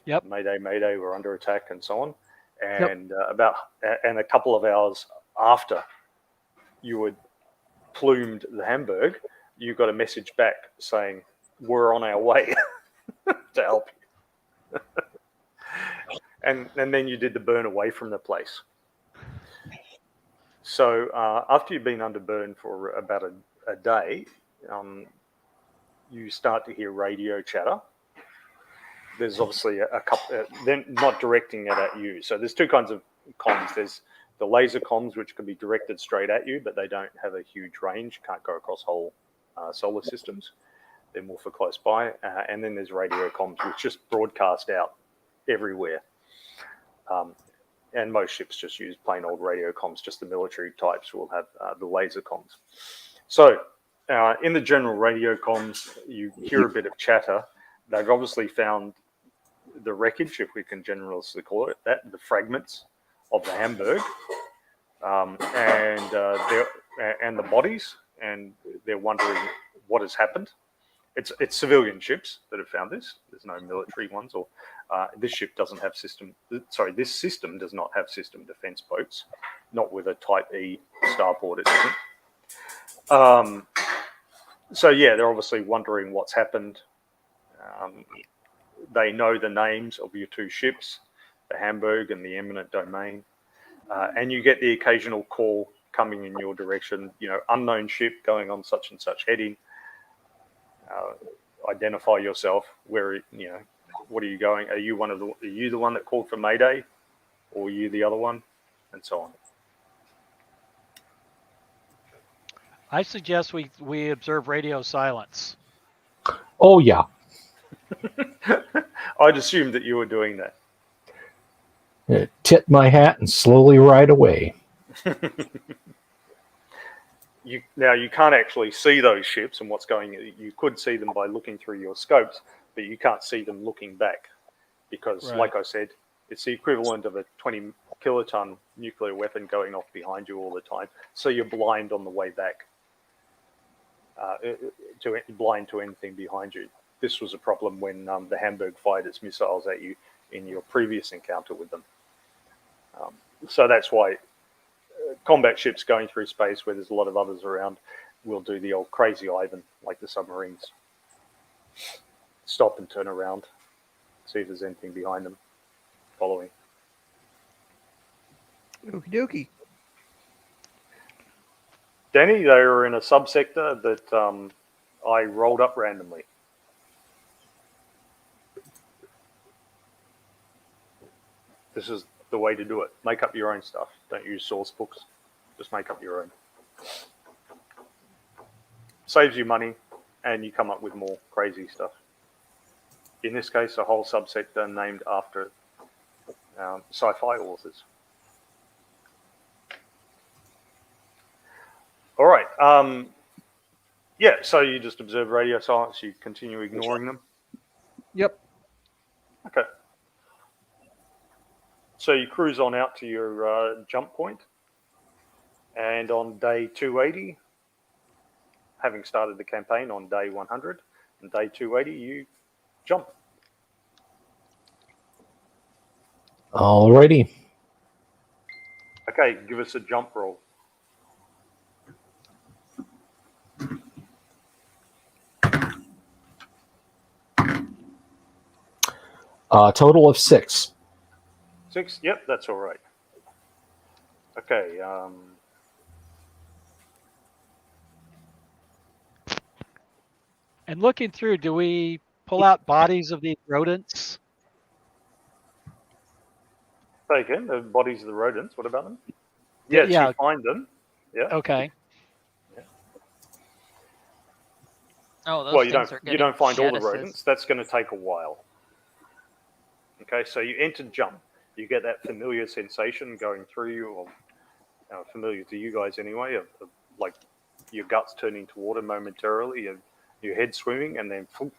Yep. Mayday, mayday, we're under attack and so on. And a couple of hours after you had plumed the Hamburg, you got a message back saying, we're on our way to help you. and then you did the burn away from the place. So after you've been under burn for about a day, you start to hear radio chatter. There's obviously a couple, they're not directing it at you. So there's two kinds of comms. There's the laser comms, which can be directed straight at you, but they don't have a huge range, can't go across whole solar systems. They're more for close by. And then there's radio comms, which just broadcast out everywhere. And most ships just use plain old radio comms. Just the military types will have the laser comms. So in the general radio comms, you hear a bit of chatter. They've obviously found the wreckage, if we can generously call it that, the fragments of the Hamburg, and the bodies, and they're wondering what has happened. It's civilian ships that have found this. There's no military ones or This ship doesn't have system. Sorry, this system does not have system defense boats. Not with a Type E starport, it doesn't. So yeah, they're obviously wondering what's happened. They know the names of your two ships, the Hamburg and the Eminent Domain, and you get the occasional call coming in your direction. Unknown ship going on such and such heading. Identify yourself. Where what are you going? Are you the one that called for Mayday, or are you the other one, and so on. I suggest we observe radio silence. Oh, yeah. I'd assumed that you were doing that. Tip my hat and slowly ride away. Now, you can't actually see those ships and what's going on. You could see them by looking through your scopes, but you can't see them looking back because, like I said, it's the equivalent of a 20 kiloton nuclear weapon going off behind you all the time. So you're blind on the way back, blind to anything behind you. This was a problem when the Hamburg fired its missiles at you in your previous encounter with them. So that's why combat ships going through space where there's a lot of others around will do the old crazy Ivan, like the submarines. Stop and turn around, see if there's anything behind them, following. Okie dokie. Danny, they were in a subsector that I rolled up randomly. This is the way to do it. Make up your own stuff. Don't use source books. Just make up your own. Saves you money, and you come up with more crazy stuff. In this case, a whole subsector named after sci-fi authors. All right. Yeah, so you just observe radio silence. You continue ignoring them? Yep. Okay. So you cruise on out to your jump point, and on day 280, having started the campaign on day 100, and day 280, you jump. Alrighty. Okay, give us a jump roll. Total of 6. 6? Yep, that's all right. Okay. And looking through, do we pull out bodies of these rodents? Say again, the bodies of the rodents, what about them? Yes, Yeah. you find them. Yeah. Okay. Oh, those Well, things are you don't find all the jettisons. rodents. That's going to take a while. Okay, so you enter jump. You get that familiar sensation going through you, or familiar to you guys anyway, of like your guts turning to water momentarily, and your head swimming, and then poof.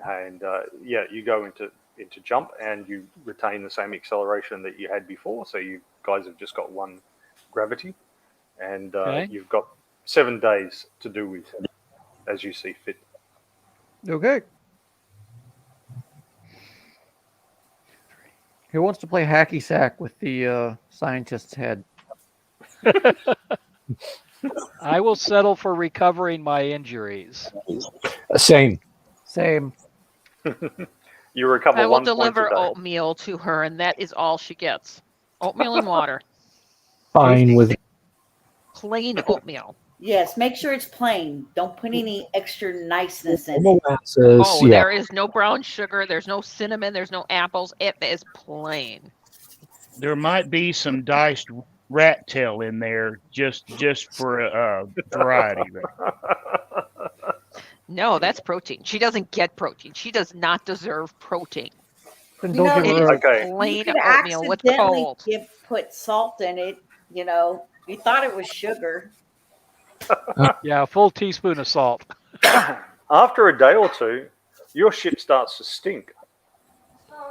And you go into jump, and you retain the same acceleration that you had before. So you guys have just got one gravity, and you've got 7 days to do with as you see fit. Okay. Who wants to play hacky sack with the scientist's head? I will settle for recovering my injuries. Same. Same. You recover I will 1 point a deliver day. oatmeal to her, and that is all she gets. Oatmeal and water. Fine with Plain oatmeal. Yes, make sure it's plain. Don't put any extra niceness in it. molasses. Oh, Yeah. there is no brown sugar. There's no cinnamon. There's no apples. It is plain. There might be some diced rat tail in there just for variety. No, that's protein. She doesn't get protein. She does not deserve protein. Then You know, don't give her It a, is You plain could oatmeal with accidentally cold. put salt in it. You thought it was sugar. Yeah, a full teaspoon of salt. After a day or two, your ship starts to stink.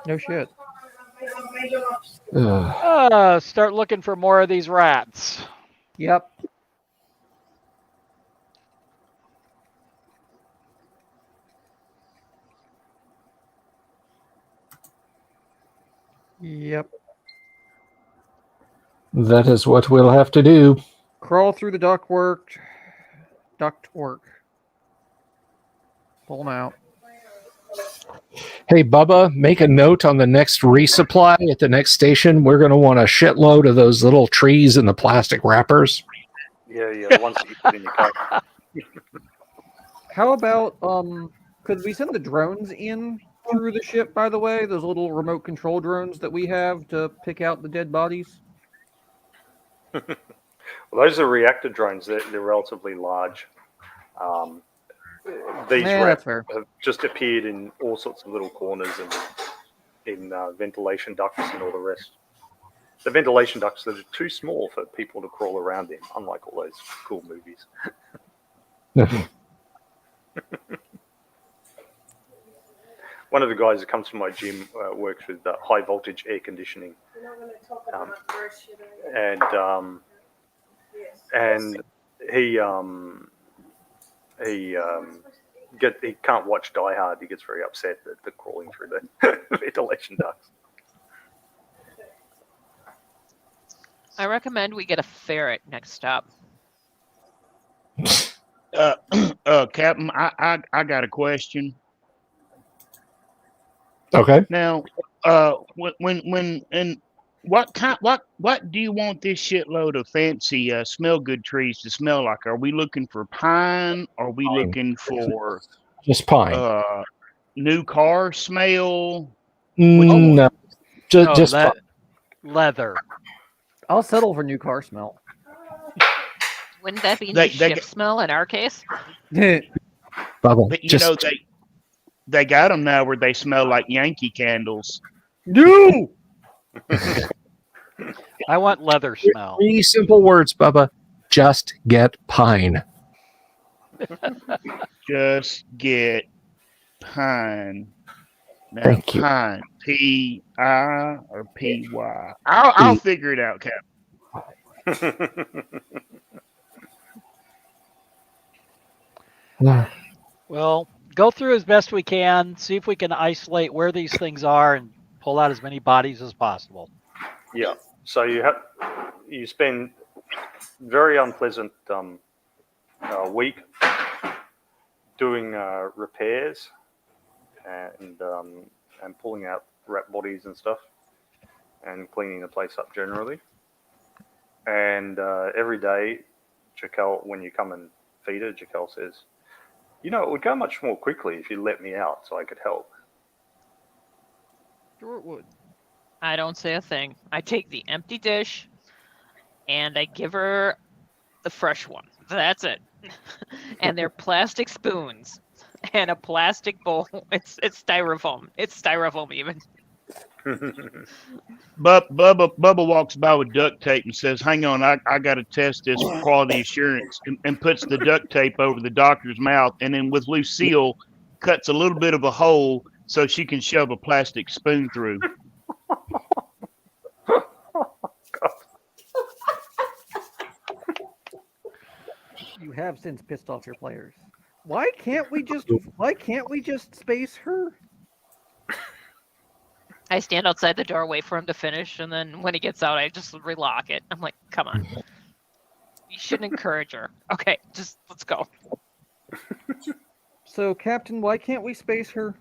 no shit. Start looking for more of these rats. Yep. Yep. That is what we'll have to do. Crawl through the ductwork. Pull them out. Hey, Bubba, make a note on the next resupply at the next station. We're going to want a shitload of those little trees in the plastic wrappers. Yeah, the ones that you put in your car. How about could we send the drones in through the ship, by the way? Those little remote control drones that we have to pick out the dead bodies? Well, those are reactor drones. They're relatively large. These that's fair. have just appeared in all sorts of little corners and in ventilation ducts and all the rest. The ventilation ducts that are too small for people to crawl around in, unlike all those cool movies. One of the guys that comes from my gym works with high voltage air conditioning, and he can't watch Die Hard. He gets very upset that they're crawling through the ventilation ducts. I recommend we get a ferret next stop. Captain, I got a question. Okay. Now, what do you want this shitload of fancy smell good trees to smell like? Are we looking for pine? Are we looking for just pine? New car smell? No, just pine. Leather. I'll settle for new car smell. Wouldn't that be new ship smell in our case? Bubble, but, you know, they got them now where they smell like Yankee candles. No! I want leather smell. 3 simple words, Bubba. Just get pine. Just get pine. Now, Thank you. Pine. P-I or P-Y? I'll figure it out, Captain. Well, go through as best we can, see if we can isolate where these things are and pull out as many bodies as possible. Yeah. So you spend very unpleasant week doing repairs and pulling out rat bodies and stuff and cleaning the place up generally. And every day, Jaquel, when you come and feed her, Jaquel says, "You know, it would go much more quickly if you let me out so I could help." Sure it would. I don't say a thing. I take the empty dish and I give her the fresh one. That's it. And they're plastic spoons and a plastic bowl. It's styrofoam. It's styrofoam even. Bubba walks by with duct tape and says, "Hang on, I got to test this for quality assurance," and puts the duct tape over the doctor's mouth, and then with Lucille cuts a little bit of a hole so she can shove a plastic spoon through. You have since pissed off your players. Why can't we just space her? I stand outside the door, wait for him to finish, and then when he gets out, I just relock it. I'm like, come on. You shouldn't encourage her. Okay, just let's go. So, Captain, why can't we space her?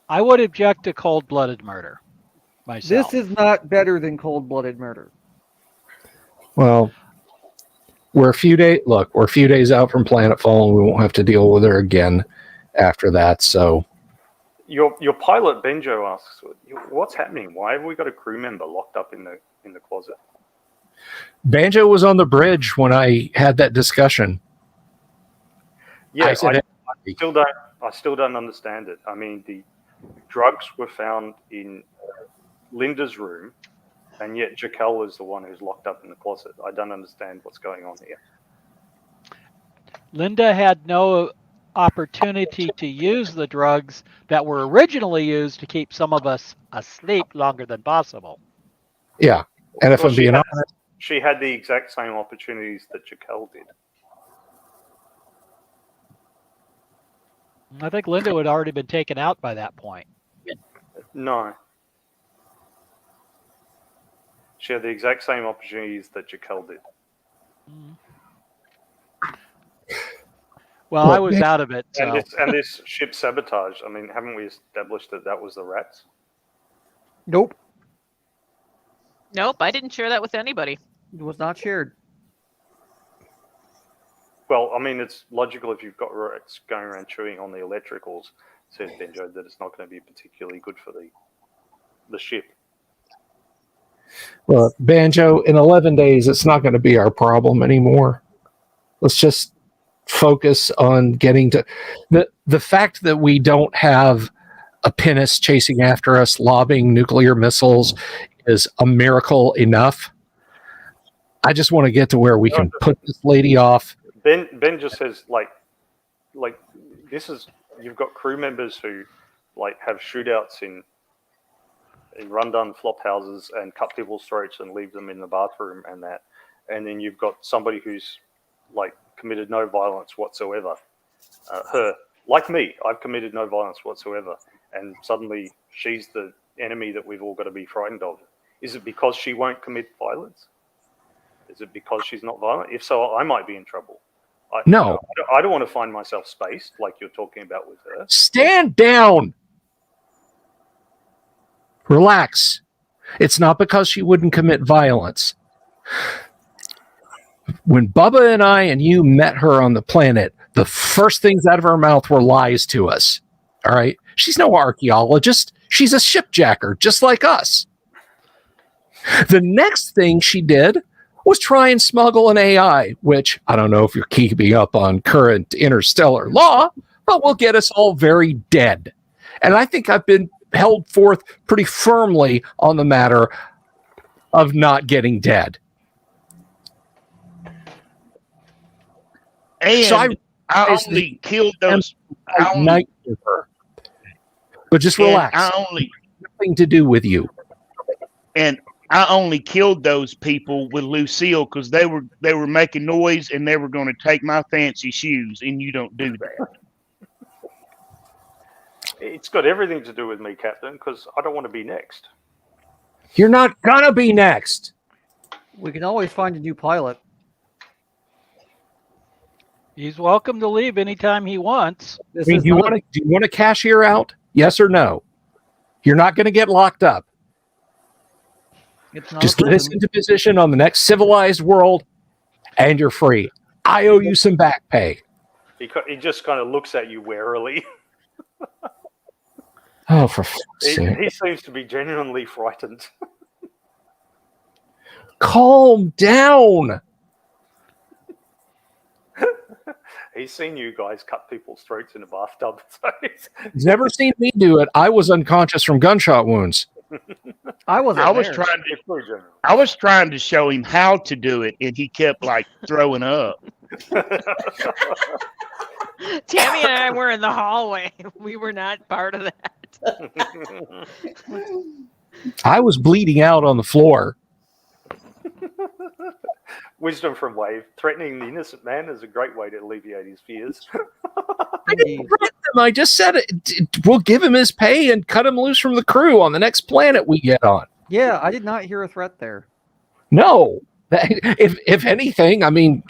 I would object to cold-blooded murder myself. This is not better than cold-blooded murder. Well, we're a few days out from Planetfall, and we won't have to deal with her again after that. So, your pilot Benjo asks, "What's happening? Why have we got a crew member locked up in the closet?" Banjo was on the bridge when I had that discussion. Yeah, I still don't understand it. I mean, the drugs were found in Linda's room, and yet Jaquel is the one who's locked up in the closet. I don't understand what's going on here. Linda had no opportunity to use the drugs that were originally used to keep some of us asleep longer than possible. Yeah, and if I'm being honest, she had the exact same opportunities that Jaquel did. I think Linda had already been taken out by that point. No. She had the exact same opportunities that Jaquel did. Well, I was out of it. So. And this ship sabotage. I mean, haven't we established that was the rats? Nope. Nope, I didn't share that with anybody. It was not shared. Well, I mean, it's logical if you've got rats going around chewing on the electricals, says Benjo, that it's not going to be particularly good for the ship. Well, Banjo, in 11 days, it's not going to be our problem anymore. Let's just focus on getting to the fact that we don't have a pinnace chasing after us, lobbing nuclear missiles is a miracle enough. I just want to get to where we can put this lady off. Ben just says like this is, you've got crew members who like have shootouts in rundown flop houses and cut people's throats and leave them in the bathroom and that, and then you've got somebody who's like committed no violence whatsoever. Her, like me, I've committed no violence whatsoever, and suddenly she's the enemy that we've all got to be frightened of. Is it because she won't commit violence? Is it because she's not violent? If so, I might be in trouble. No. I don't want to find myself spaced like you're talking about with her. Stand down. Relax. It's not because she wouldn't commit violence. When Bubba and I and you met her on the planet, the first things out of her mouth were lies to us. All right? She's no archaeologist. She's a shipjacker, just like us. The next thing she did was try and smuggle an AI, which I don't know if you're keeping up on current interstellar law, but will get us all very dead. And I think I've been held forth pretty firmly on the matter of not getting dead. And so I only killed those. Night with her. But just relax. Nothing to do with you. And I only killed those people with Lucille because they were making noise and they were going to take my fancy shoes, and you don't do that. It's got everything to do with me, Captain, because I don't want to be next. You're not gonna be next. We can always find a new pilot. He's welcome to leave anytime he wants. Do you want to cashier out? Yes or no? You're not going to get locked up. Just get us into position on the next civilized world, and you're free. I owe you some back pay. He just kind of looks at you warily. Oh, for fuck's sake. He seems to be genuinely frightened. Calm down. He's seen you guys cut people's throats in a bathtub. So He's never seen me do it. I was unconscious from gunshot wounds. I was trying to show him how to do it, and he kept like throwing up. Tammy and I were in the hallway. We were not part of that. I was bleeding out on the floor. Wisdom from Wave. Threatening the innocent man is a great way to alleviate his fears. I didn't threaten him. I just said we'll give him his pay and cut him loose from the crew on the next planet we get on. Yeah, I did not hear a threat there. No. If anything, I mean,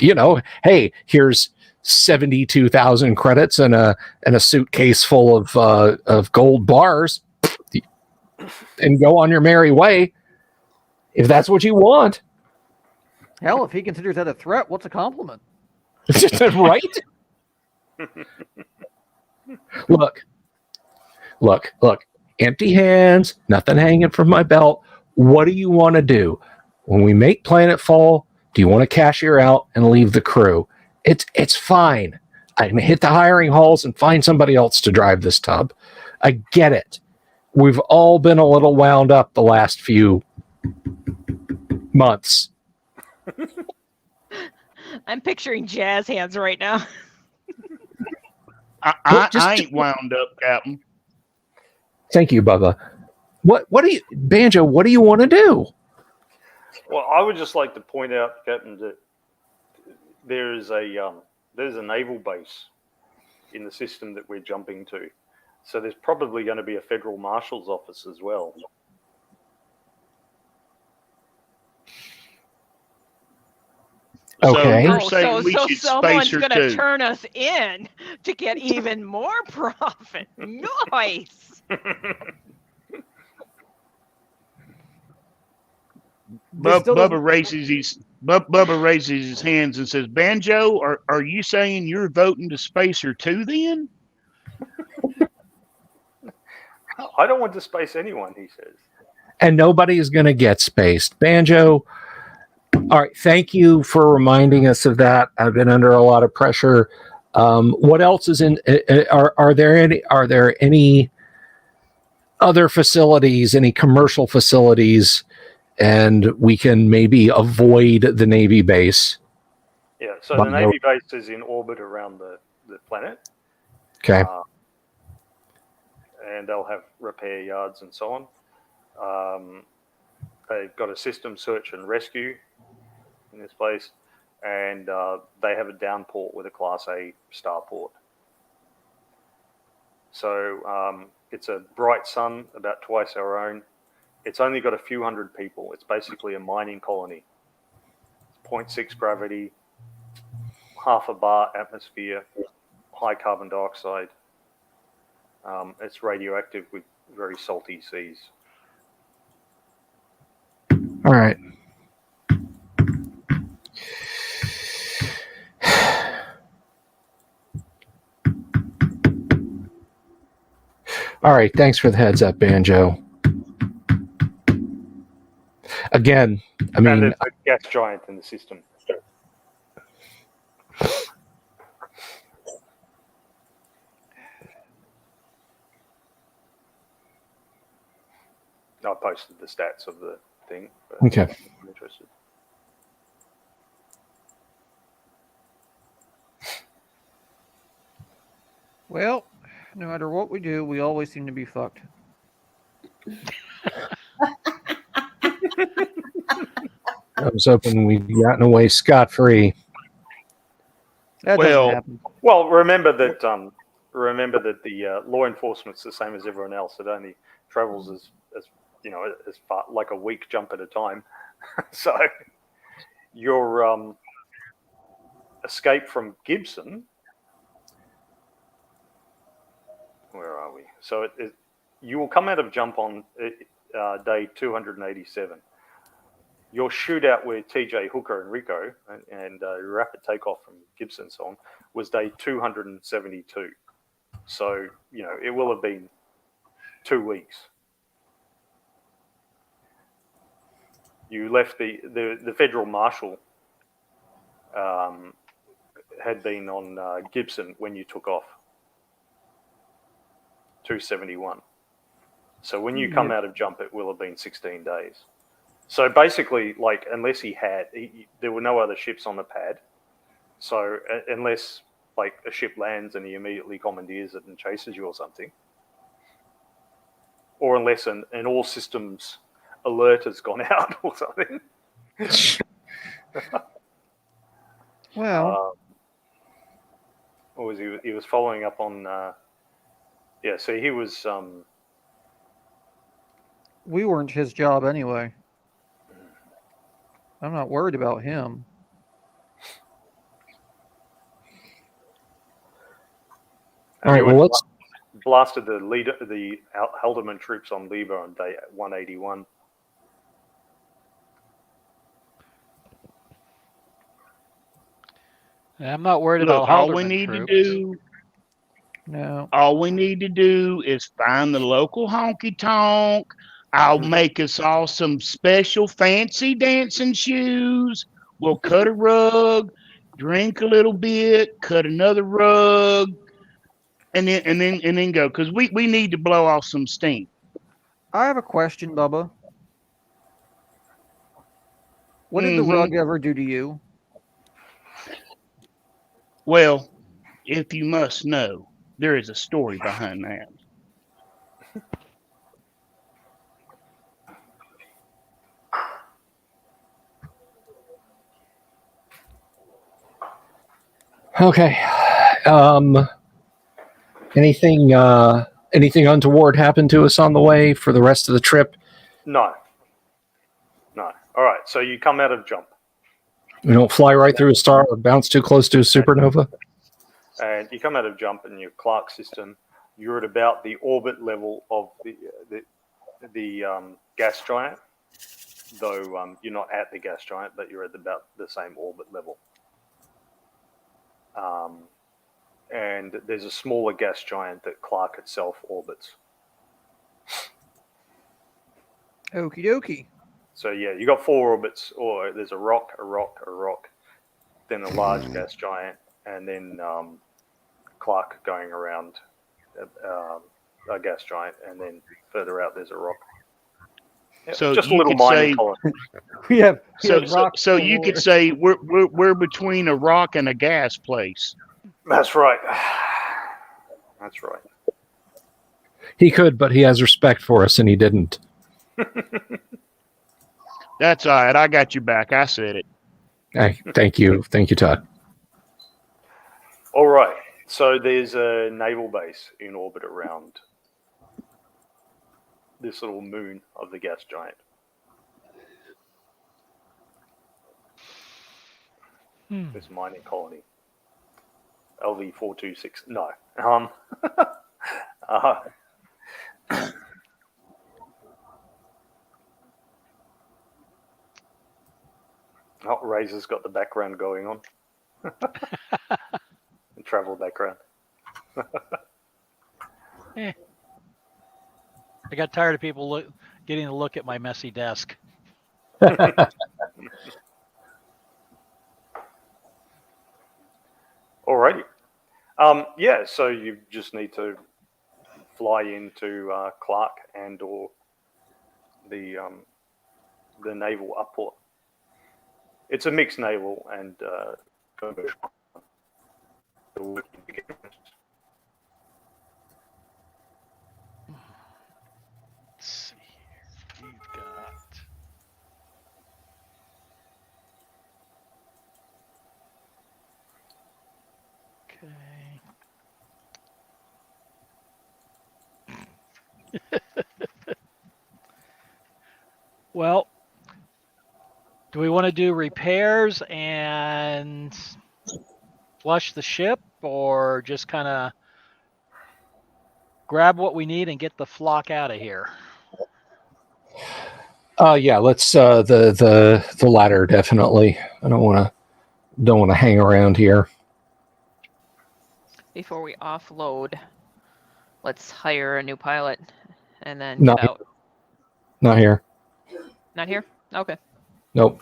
hey, here's 72,000 credits and a suitcase full of gold bars, and go on your merry way. If that's what you want. Hell, if he considers that a threat, what's a compliment? Right? Look. Empty hands, nothing hanging from my belt. What do you want to do? When we make planetfall, do you want to cashier out and leave the crew? It's fine. I can hit the hiring halls and find somebody else to drive this tub. I get it. We've all been a little wound up the last few months. I'm picturing jazz hands right now. I ain't wound up, Captain. Thank you, Bubba. What do you, Banjo? What do you want to do? Well, I would just like to point out, Captain, that there's a naval base in the system that we're jumping to. So there's probably going to be a federal marshal's office as well. Okay. So you're saying we should someone's space her going to too. turn us in to get even more profit. Nice. Bubba raises his hands and says, "Banjo, are you saying you're voting to space her too? Then I don't want to space anyone," he says. And nobody is going to get spaced. Banjo, all right, thank you for reminding us of that. I've been under a lot of pressure. What else is in? Are there any other facilities, any commercial facilities, and we can maybe avoid the Navy base? Yeah, so the Navy base is in orbit around the planet. Okay. And they'll have repair yards and so on. They've got a system search and rescue in this place, and they have a down port with a Class A starport. So it's a bright sun, about twice our own. It's only got a few hundred people. It's basically a mining colony. It's 0.6 gravity, half a bar atmosphere, high carbon dioxide. It's radioactive with very salty seas. All right. All right. Thanks for the heads up, Banjo. Again, I mean, and there's a gas giant in the system. I posted the stats of the thing. Okay. I'm interested. Well, no matter what we do, we always seem to be fucked. I was hoping we'd gotten away scot-free. That doesn't happen. Well, remember that the law enforcement's the same as everyone else. It only travels as far, like a week jump at a time. So your escape from Gibson. Where are we? So you will come out of jump on day 287. Your shootout with TJ Hooker and Rico and rapid takeoff from Gibson and so on was day 272. So, it will have been 2 weeks. You left the federal marshal had been on Gibson when you took off. 271. So when you come out of jump, it will have been 16 days. So basically, unless there were no other ships on the pad. So unless a ship lands and he immediately commandeers it and chases you or something, or unless an all systems alert has gone out or something. Well, what was he? He was following up on. So he was. we weren't his job anyway. I'm not worried about him. All right, well, let's blasted the Haldeman troops on Liber on day 181. I'm not worried look, about all Haldeman we need troops. to do. No. All we need to do is find the local honky tonk. I'll make us all some special fancy dancing shoes. We'll cut a rug, drink a little bit, cut another rug, and then go, because we need to blow off some steam. I have a question, Bubba. What did the rug ever do to you? Well, if you must know, there is a story behind that. okay. Anything untoward happen to us on the way for the rest of the trip? No. All right. So you come out of jump. We don't fly right through a star or bounce too close to a supernova? And you come out of jump in your Clark system. You're at about the orbit level of the gas giant, though you're not at the gas giant, but you're at about the same orbit level. And there's a smaller gas giant that Clark itself orbits. Okie dokie. So yeah, you got 4 orbits, or there's a rock, then a large gas giant, and then Clark going around a gas giant, and then further out there's a rock. Yeah, So just a you little could mining say- colony. We have So you could say we're between a rock and a gas place. That's right. That's right. He could, but he has respect for us, and he didn't. That's all right. I got you back. I said it. Hey, thank you, Todd. All right. So there's a naval base in orbit around this little moon of the gas giant. This mining colony. LV426. No. Oh, Razor's got the background going on. The travel background. I got tired of people getting to look at my messy desk. Alrighty. Yeah, so you just need to fly into Clark and or the naval upport. It's a mixed naval and commercial. Working together. Let's see here. We've got. Okay. Well, do we want to do repairs and flush the ship, or just kind of grab what we need and get the flock out of here? Yeah, let's the latter definitely. I don't want to hang around here. Before we offload, let's hire a new pilot and then Not get out. Not here. Not here? Okay. Nope.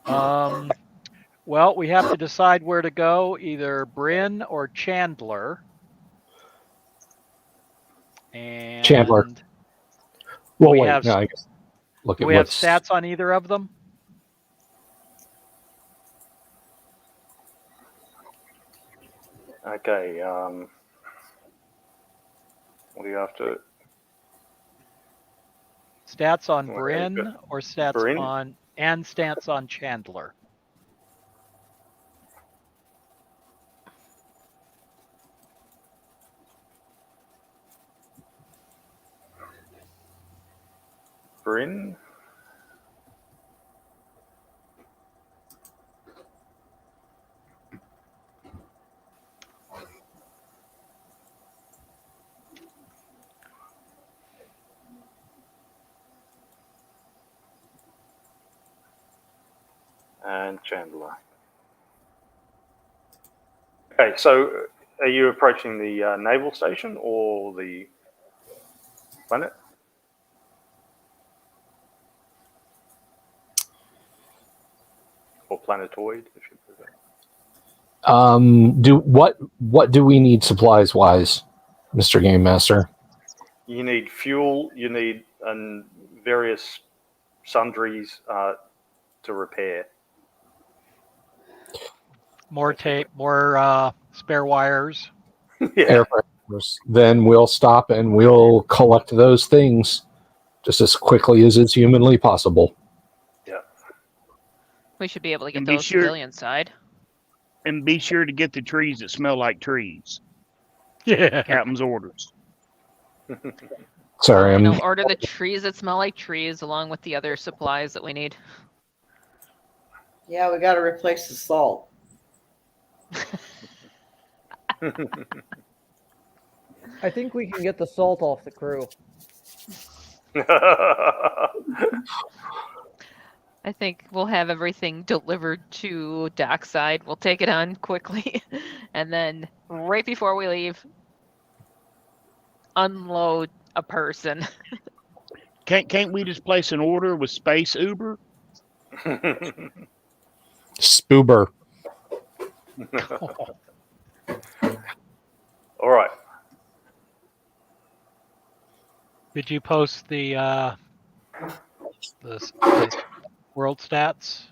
Well, we have to decide where to go, either Bryn or Chandler. And Chandler. Well, we wait. have- No, I guess. Look do at we have what's stats on either of them? Okay. What do you have to? Stats on Well, Bryn good. or stats Bryn? on and stats on Chandler? Bryn? And Chandler. Okay, so are you approaching the naval station or the planet? Or planetoid, if you prefer. What do we need supplies wise, Mr. Game Master? You need fuel. You need various sundries to repair. More tape, more spare wires. Yeah. Air pressures. Then we'll stop and we'll collect those things just as quickly as it's humanly possible. Yeah. We should be able to get And be those sure- civilian side. And be sure to get the trees that smell like trees. Yeah. Captain's orders. Sorry, And I'm I'll order the trees that smell like trees along with the other supplies that we need. Yeah, we got to replace the salt. I think we can get the salt off the crew. I think we'll have everything delivered to dockside. We'll take it on quickly, and then right before we leave, unload a person. Can't we just place an order with Space Uber? Spoober. All right. Did you post the world stats?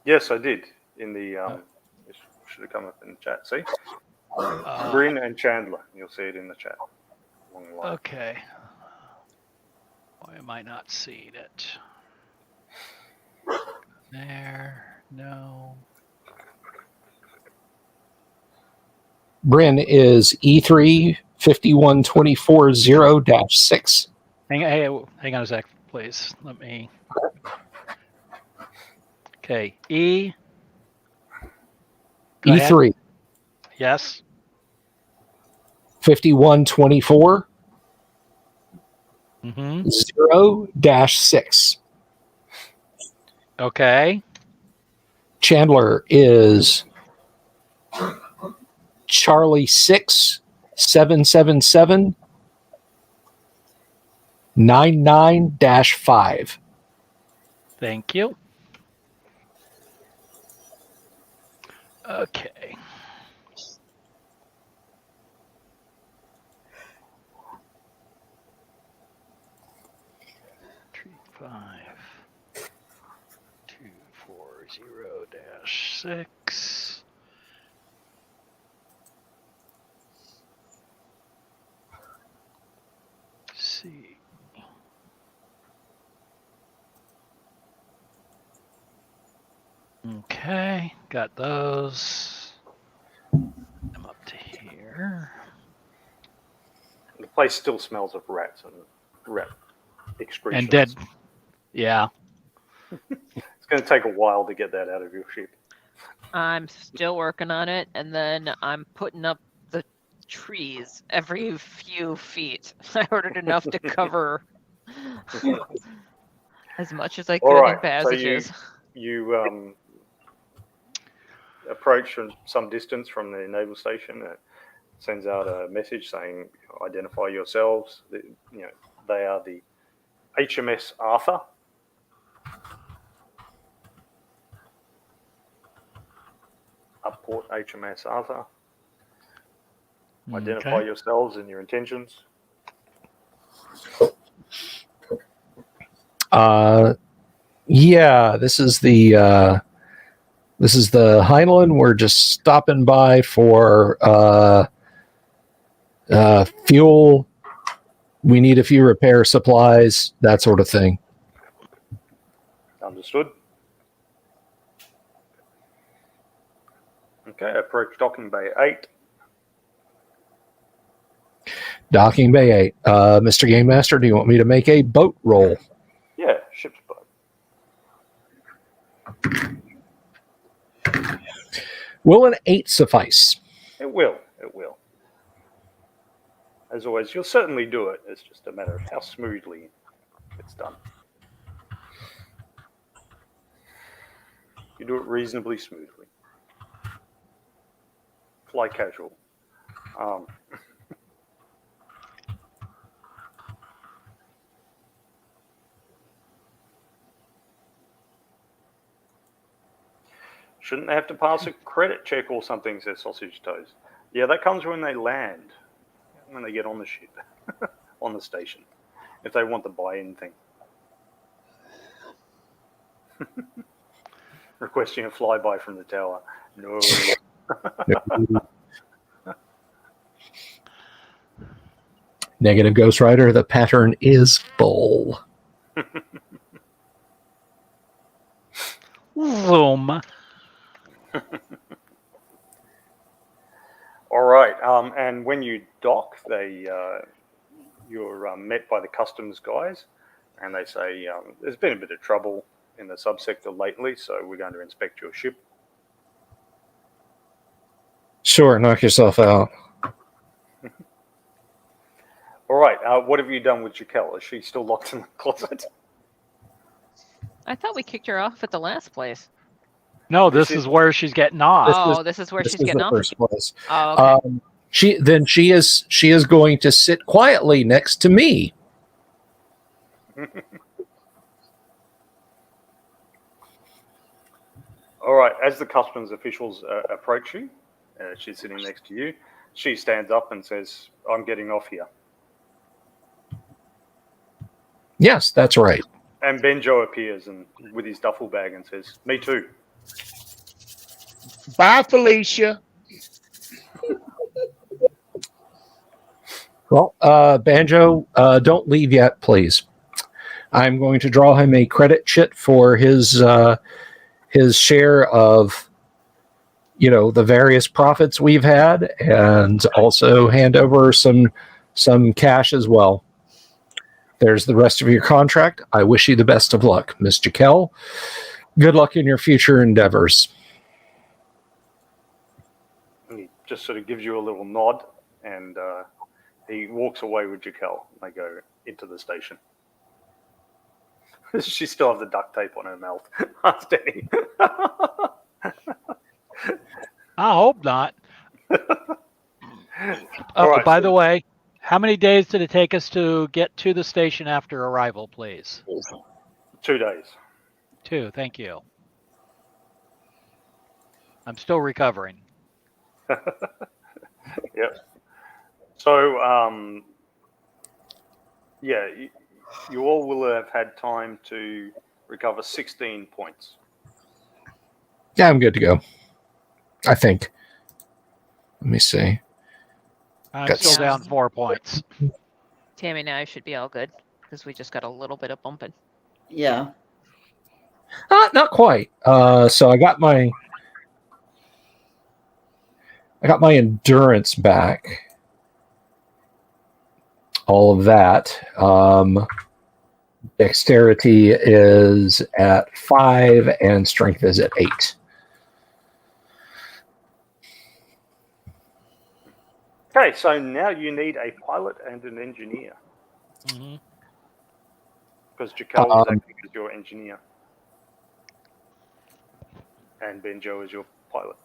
Yes, I did. In the it should have come up in the chat. See, Bryn and Chandler. You'll see it in the chat. Along the line. Okay. Why am I not seeing it? There. No. Bryn is E3 51240-6. Hang on a sec, please. Let me. Okay. E. Go ahead. E3 Yes. 5124 Mm-hmm. 0-6. Okay. Chandler is Charlie 6 777 99-5. Thank you. Okay. Tree 5240-6. See. Okay, got those. I'm up to here. The place still smells of rats and rat excretions. And dead. Yeah. It's going to take a while to get that out of your ship. I'm still working on it, and then I'm putting up the trees every few feet. I ordered enough to cover as much as I could in passages. So you approach from some distance from the naval station. It sends out a message saying, "Identify yourselves." They are the HMS Arthur. Upport HMS Arthur. Identify yourselves and your intentions. Yeah, this is the Heinlein. We're just stopping by for fuel. We need a few repair supplies, that sort of thing. Understood. Okay, approach docking bay 8. Docking Bay 8. Mr. Game Master, do you want me to make a boat roll? Yeah, ship's boat. Will an 8 suffice? It will. As always, you'll certainly do it. It's just a matter of how smoothly it's done. You do it reasonably smoothly. Fly casual. Shouldn't they have to pass a credit check or something, says Sausage Toes. Yeah, that comes when they land, when they get on the ship, on the station, if they want the buy-in thing. Requesting a flyby from the tower. No. Negative Ghost Rider, the pattern is full. Zoom. All right. And when you dock, you're met by the customs guys, and they say there's been a bit of trouble in the subsector lately, so we're going to inspect your ship. Sure, knock yourself out. All right. What have you done with Jaquel? Is she still locked in the closet? I thought we kicked her off at the last place. No, this is where she's getting off. This is where This she's is getting the off. first place. Oh, okay. She is going to sit quietly next to me. All right. As the customs officials approach you, she's sitting next to you. She stands up and says, "I'm getting off here." Yes, that's right. And Benjo appears and with his duffel bag and says, "Me too." Bye, Felicia. Well, Banjo, don't leave yet, please. I'm going to draw him a credit chit for his share of, the various profits we've had, and also hand over some cash as well. There's the rest of your contract. I wish you the best of luck, Miss Jaquel. Good luck in your future endeavors. He just sort of gives you a little nod, and he walks away with Jaquel. They go into the station. She still has the duct tape on her mouth. Steady. I hope not. Right, By the way, how many days did it take us to get to the station after arrival, please? 2 days. 2, thank you. I'm still recovering. Yep. So, you all will have had time to recover 16 points. Yeah, I'm good to go. I think. Let me see. I'm Got still down 4 points. Tammy and I should be all good because we just got a little bit of bumping. Yeah. Not quite. So I got my endurance back. All of that. Dexterity is at 5 and strength is at 8. Okay, so now you need a pilot and an engineer. Mm-hmm. Because Jaquel is acting as your engineer. And Benjo is your pilot.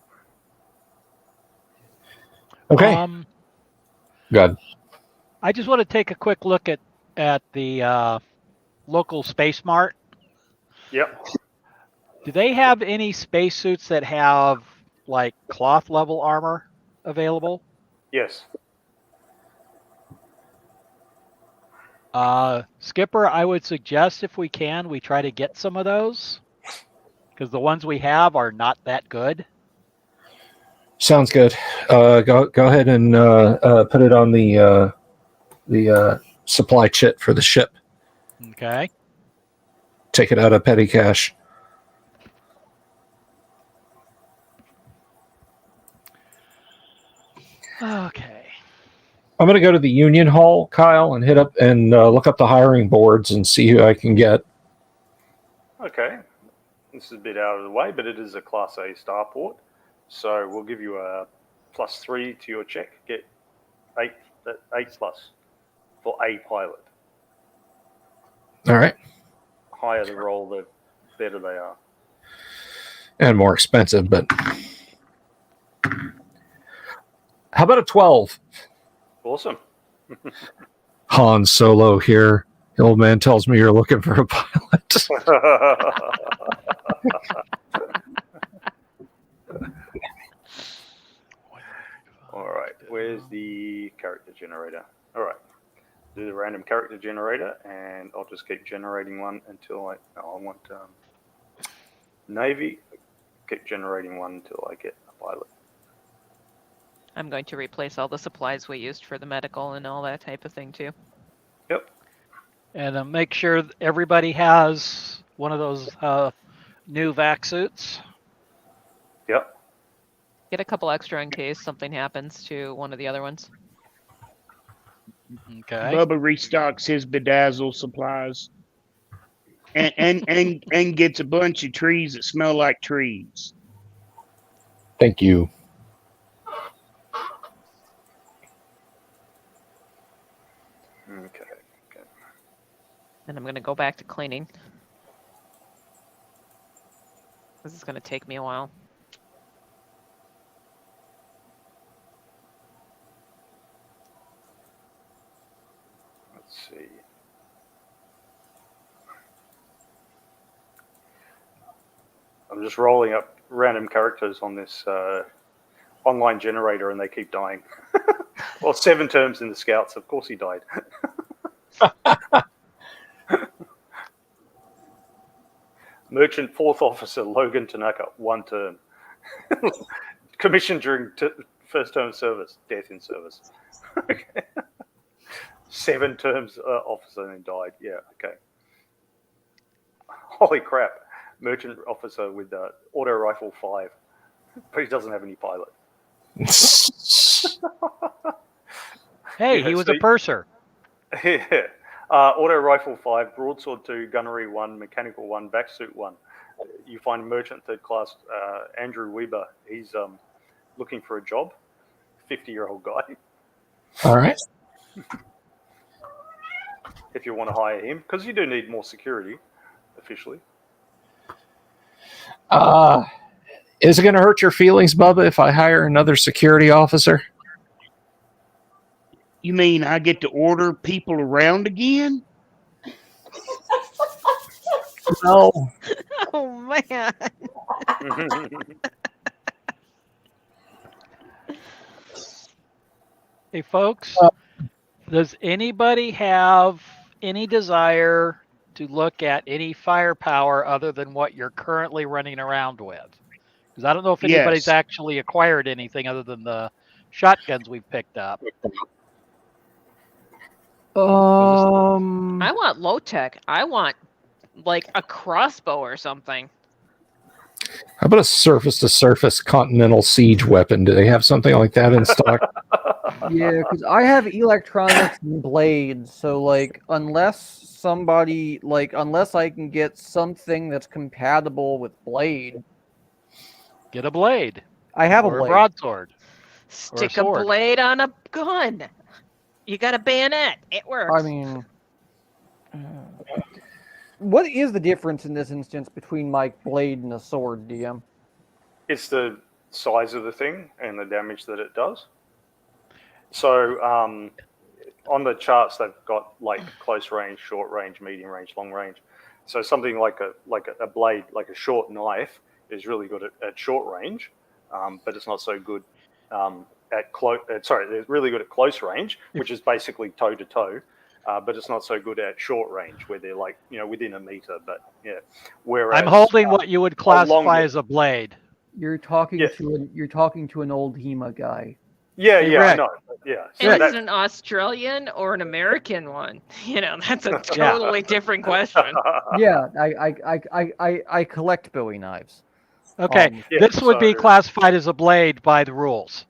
Okay. Good. I just want to take a quick look at the local space mart. Yep. Do they have any spacesuits that have like cloth level armor available? Yes. Skipper, I would suggest if we can, we try to get some of those because the ones we have are not that good. Sounds good. Go ahead and put it on the supply chit for the ship. Okay. Take it out of petty cash. Okay. I'm going to go to the Union Hall, Kyle, and hit up and look up the hiring boards and see who I can get. Okay. This is a bit out of the way, but it is a Class A starport. So we'll give you a +3 to your check. Get 8 plus for a pilot. All right. Higher the roll, the better they are. And more expensive, but how about a 12? Awesome. Han Solo here. The old man tells me you're looking for a pilot. All right. Where's the character generator? All right. Do the random character generator, and I'll just keep generating one until I want Navy. Keep generating one until I get a pilot. I'm going to replace all the supplies we used for the medical and all that type of thing too. Yep. And make sure everybody has one of those new vac suits. Yep. Get a couple extra in case something happens to one of the other ones. Okay. Bubba restocks his bedazzle supplies. And gets a bunch of trees that smell like trees. Thank you. Okay. And I'm going to go back to cleaning. This is going to take me a while. Let's see. I'm just rolling up random characters on this online generator, and they keep dying. Well, 7 terms in the scouts. Of course, he died. Merchant 4th Officer Logan Tanaka, 1 term. Commissioned during first term of service, death in service. Okay. 7 terms officer and died. Yeah, okay. Holy crap. Merchant officer with auto rifle 5, but he doesn't have any pilot. Hey, Yeah, he was so a purser. Yeah. Auto rifle 5, broadsword 2, gunnery 1, mechanical 1, backsuit 1. You find merchant 3rd class Andrew Weber. He's looking for a job. 50-year-old guy. All right. If you want to hire him, because you do need more security officially. Is it going to hurt your feelings, Bubba, if I hire another security officer? You mean I get to order people around again? No. Oh, man. Hey, folks, does anybody have any desire to look at any firepower other than what you're currently running around with? Because I don't know if anybody's Yes. actually acquired anything other than the shotguns we've picked up. I want low tech. I want like a crossbow or something. How about a surface-to-surface continental siege weapon? Do they have something like that in stock? Yeah, because I have electronics and blades, so like unless I can get something that's compatible with blade, Get a blade. I have or a blade. broadsword. Stick a sword. blade on a gun. You got a bayonet. It works. I mean, what is the difference in this instance between my blade and a sword, DM? It's the size of the thing and the damage that it does. So on the charts, they've got like close range, short range, medium range, long range. So something like a blade, like a short knife, is really good at short range, but it's not so good at close. They're really good at close range, which is basically toe to toe. But it's not so good at short range, where they're like within a meter. But yeah, whereas I'm holding what you would classify longer- as a blade. You're talking Yes. to an old HEMA guy. Yeah, Hey, yeah, I Rick. know. Yeah, so And is that's it an Australian or an American one? That's a totally different question. Yeah, I collect Bowie knives. Okay, Yeah, this would be so- classified as a blade by the rules.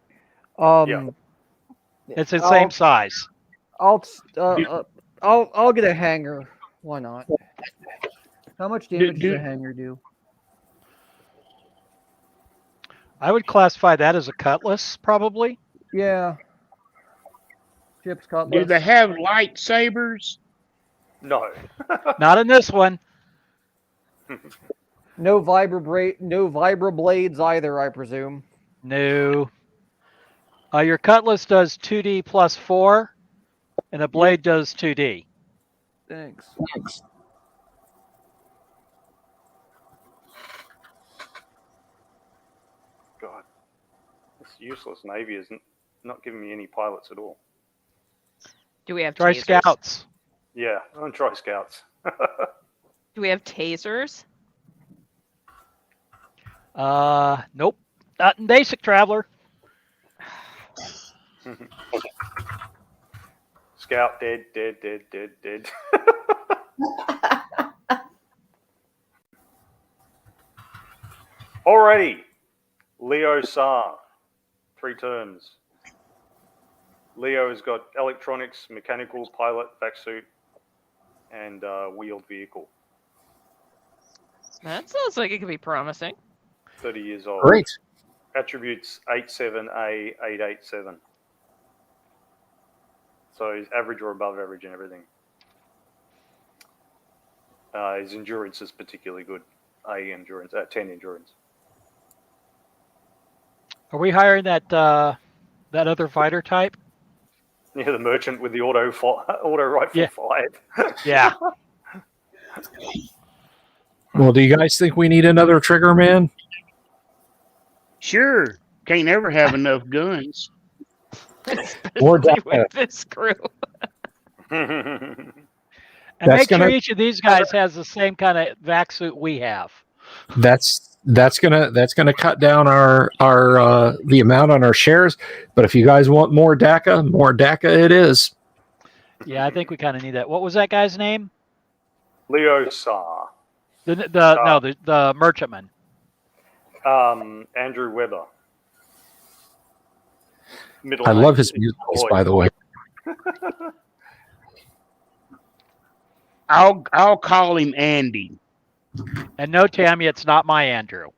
Yeah. It's the same size. I'll get a hanger. Why not? How much damage does a hanger do? I would classify that as a cutlass, probably. Yeah. Chips Do cutlass. they have lightsabers? no. Not in this one. No vibra blades either, I presume. No. Your cutlass does 2d plus 4, and a blade does 2d. Thanks. God, this useless Navy is not giving me any pilots at all. Do we have Try tasers? scouts. Yeah, I'm gonna try scouts. Do we have tasers? Nope. Not in basic traveler. Scout dead. Alrighty, Leo Saar, 3 turns. Leo has got electronics, mechanical, pilot, vac suit, and wheeled vehicle. That sounds like it could be promising. 30 years old. Great. Attributes 87A 887. So he's average or above average in everything. His endurance is particularly good. 10 endurance. Are we hiring that other fighter type? Yeah, the merchant with the auto rifle 5. Yeah. Well, do you guys think we need another trigger man? Sure. Can't ever have enough guns. Or Especially with this crew. And That's make sure gonna- each of these guys has the same kind of vac suit we have. That's gonna cut down our the amount on our shares. But if you guys want more DACA it is. Yeah, I think we kind of need that. What was that guy's name? Leo Saar. The merchantman. Andrew Weber. Middle I name love his is music, Lloyd. by the way. I'll call him Andy. And no, Tammy, it's not my Andrew.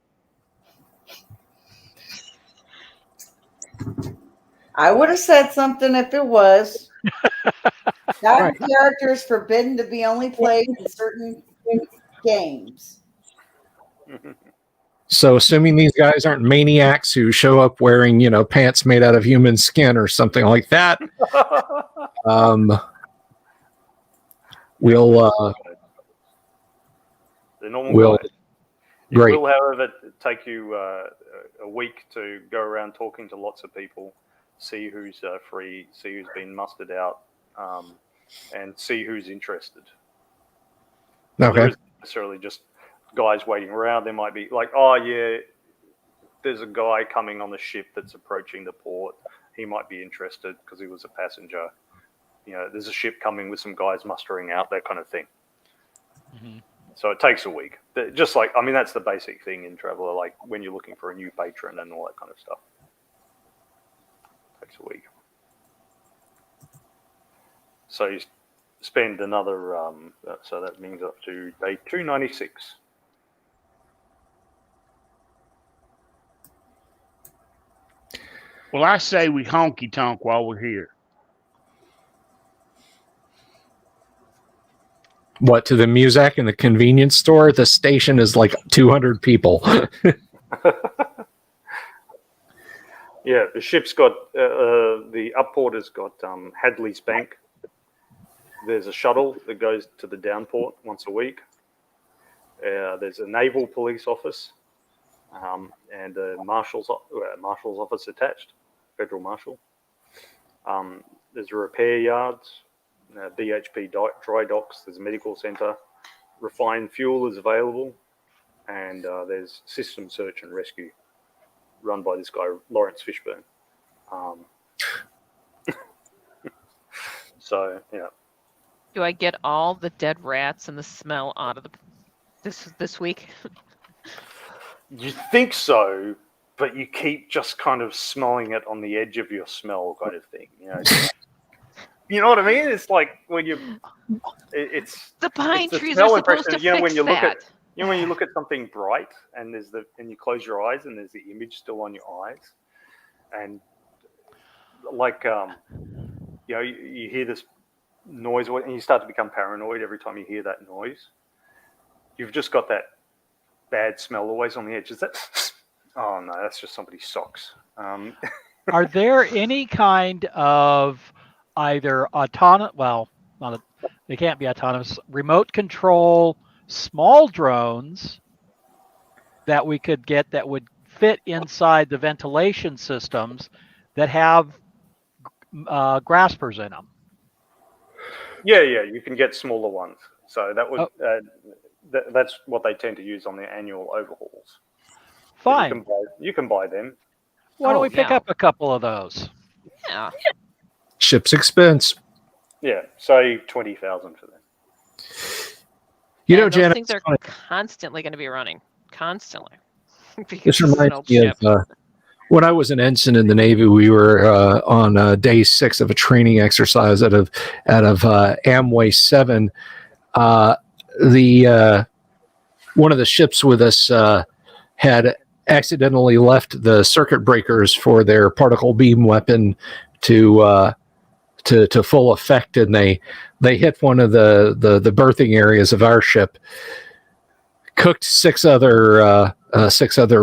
I would have said something if it was. That character is forbidden to be only played in certain games. So, assuming these guys aren't maniacs who show up wearing, pants made out of human skin or something like that, we'll The normal Will- guys. It great. will, however, take you a week to go around talking to lots of people, see who's free, see who's been mustered out, and see who's interested. There Okay. isn't necessarily just guys waiting around. There might be like, oh yeah, there's a guy coming on the ship that's approaching the port. He might be interested because he was a passenger. There's a ship coming with some guys mustering out, that kind of thing. Mm-hmm. So it takes a week. Just like, that's the basic thing in Traveller, like when you're looking for a new patron and all that kind of stuff. It takes a week. So you spend another, so that means up to day 296. Well, I say we honky tonk while we're here. What, to the Muzak and the convenience store? The station is like 200 people. Yeah, the ship's got, the upport has got Hadley's Bank. There's a shuttle that goes to the downport once a week. There's a naval police office and a marshal's office attached, federal marshal. There's a repair yards, BHP dry docks. There's a medical centre. Refined fuel is available, and there's system search and rescue, run by this guy Lawrence Fishburne. So yeah. Do I get all the dead rats and the smell out of this week? You think so, but you keep just kind of smelling it on the edge of your smell, kind of thing. You know what I mean? It's like when it's The pine it's the trees smell are supposed impression. to fix When you look that. at when you look at something bright and and you close your eyes and there's the image still on your eyes, and like you hear this noise and you start to become paranoid every time you hear that noise. You've just got that bad smell always on the edge. Is that? Oh no, that's just somebody's socks. Are there any kind of either autonomous, they can't be autonomous, remote control small drones that we could get that would fit inside the ventilation systems that have graspers in them? Yeah, you can get smaller ones. So that would that's what they tend to use on their annual overhauls. Fine. You can buy them. Why don't we pick up a couple of those? Yeah. Ship's expense. Yeah, say 20,000 for them. Those Janet, things are constantly going to be running. Constantly. this Because it's an reminds old me ship. of when I was an ensign in the Navy, we were on day 6 of a training exercise out of Amway 7. The one of the ships with us had accidentally left the circuit breakers for their particle beam weapon to full effect, and they hit one of the berthing areas of our ship, cooked 6 other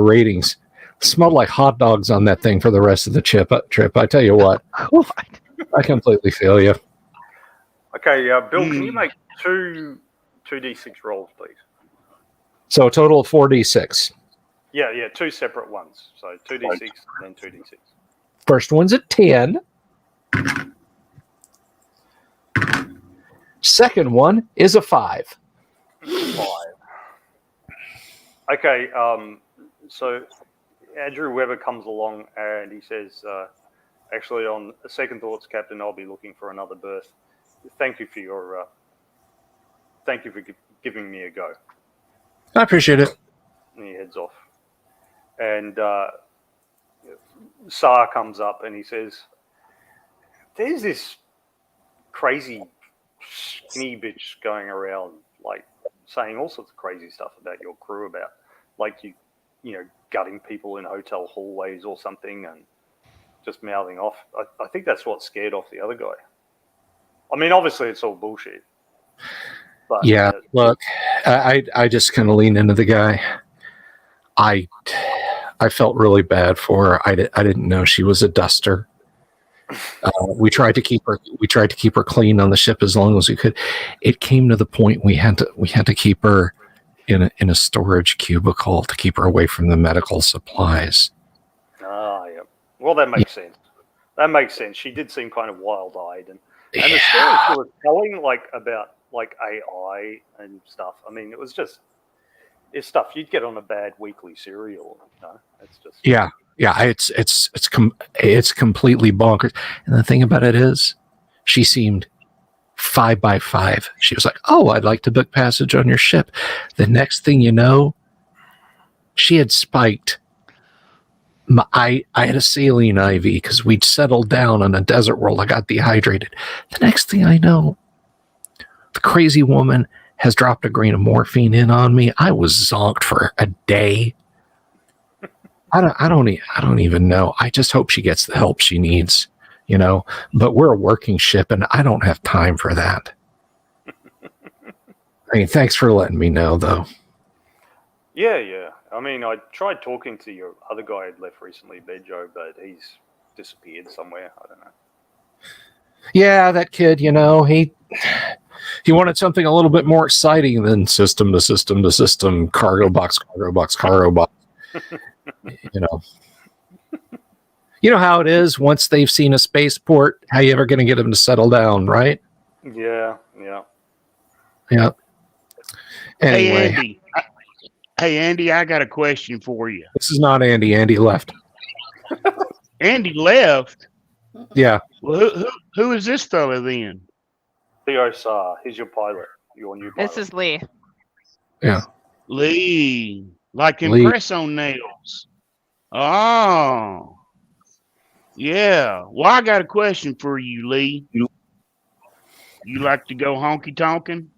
ratings. Smelled like hot dogs on that thing for the rest of the trip. I tell you what, I completely feel you. Okay, Bill, can you make 2d6 rolls, please? So a total of 4d6. Yeah, 2 separate ones. So 2d6 and then 2d6. First one's a 10. Second one is a 5. 5. Okay, so Andrew Webber comes along and he says, actually, on second thoughts, Captain, I'll be looking for another berth. Thank you for giving me a go. I appreciate it. And he heads off. And Sar comes up and he says, there's this crazy skinny bitch going around, like, saying all sorts of crazy stuff about your crew, about, like, you know, gutting people in hotel hallways or something and just mouthing off. I think that's what scared off the other guy. I mean, obviously it's all bullshit. But, yeah, look, I just kind of lean into the guy. I felt really bad for her. I didn't know she was a duster. We tried to keep her clean on the ship as long as we could. It came to the point we had to keep her in a storage cubicle to keep her away from the medical supplies. Ah, yeah. Well, that makes sense. That makes sense. She did seem kind of wild-eyed, and the story she was telling, like, about like AI and stuff. I mean, it's stuff you'd get on a bad weekly serial. No, it's just it's completely bonkers. And the thing about it is, she seemed 5 by 5. She was like, "Oh, I'd like to book passage on your ship." The next thing you know, she had spiked. I had a saline IV because we'd settled down on a desert world. I got dehydrated. The next thing I know, the crazy woman has dropped a grain of morphine in on me. I was zonked for a day. I don't even know. I just hope she gets the help she needs, you know. But we're a working ship, and I don't have time for that. I mean, thanks for letting me know, though. Yeah. I mean, I tried talking to your other guy I'd left recently, Bejo, but he's disappeared somewhere. I don't know. Yeah, that kid, you know, he wanted something a little bit more exciting than system to system to system, cargo box. You know how it is once they've seen a spaceport. How you ever going to get them to settle down, right? Yeah. Anyway, Hey Andy, I got a question for you. This is not Andy. Andy left. Andy left. Yeah. Well, who is this fella then? Theo Sar, he's your pilot. Your new pilot. This is Lee. Yeah. Lee, like Lee. impress on nails. Oh, yeah. Well, I got a question for you, Lee. You like to go honky tonkin'?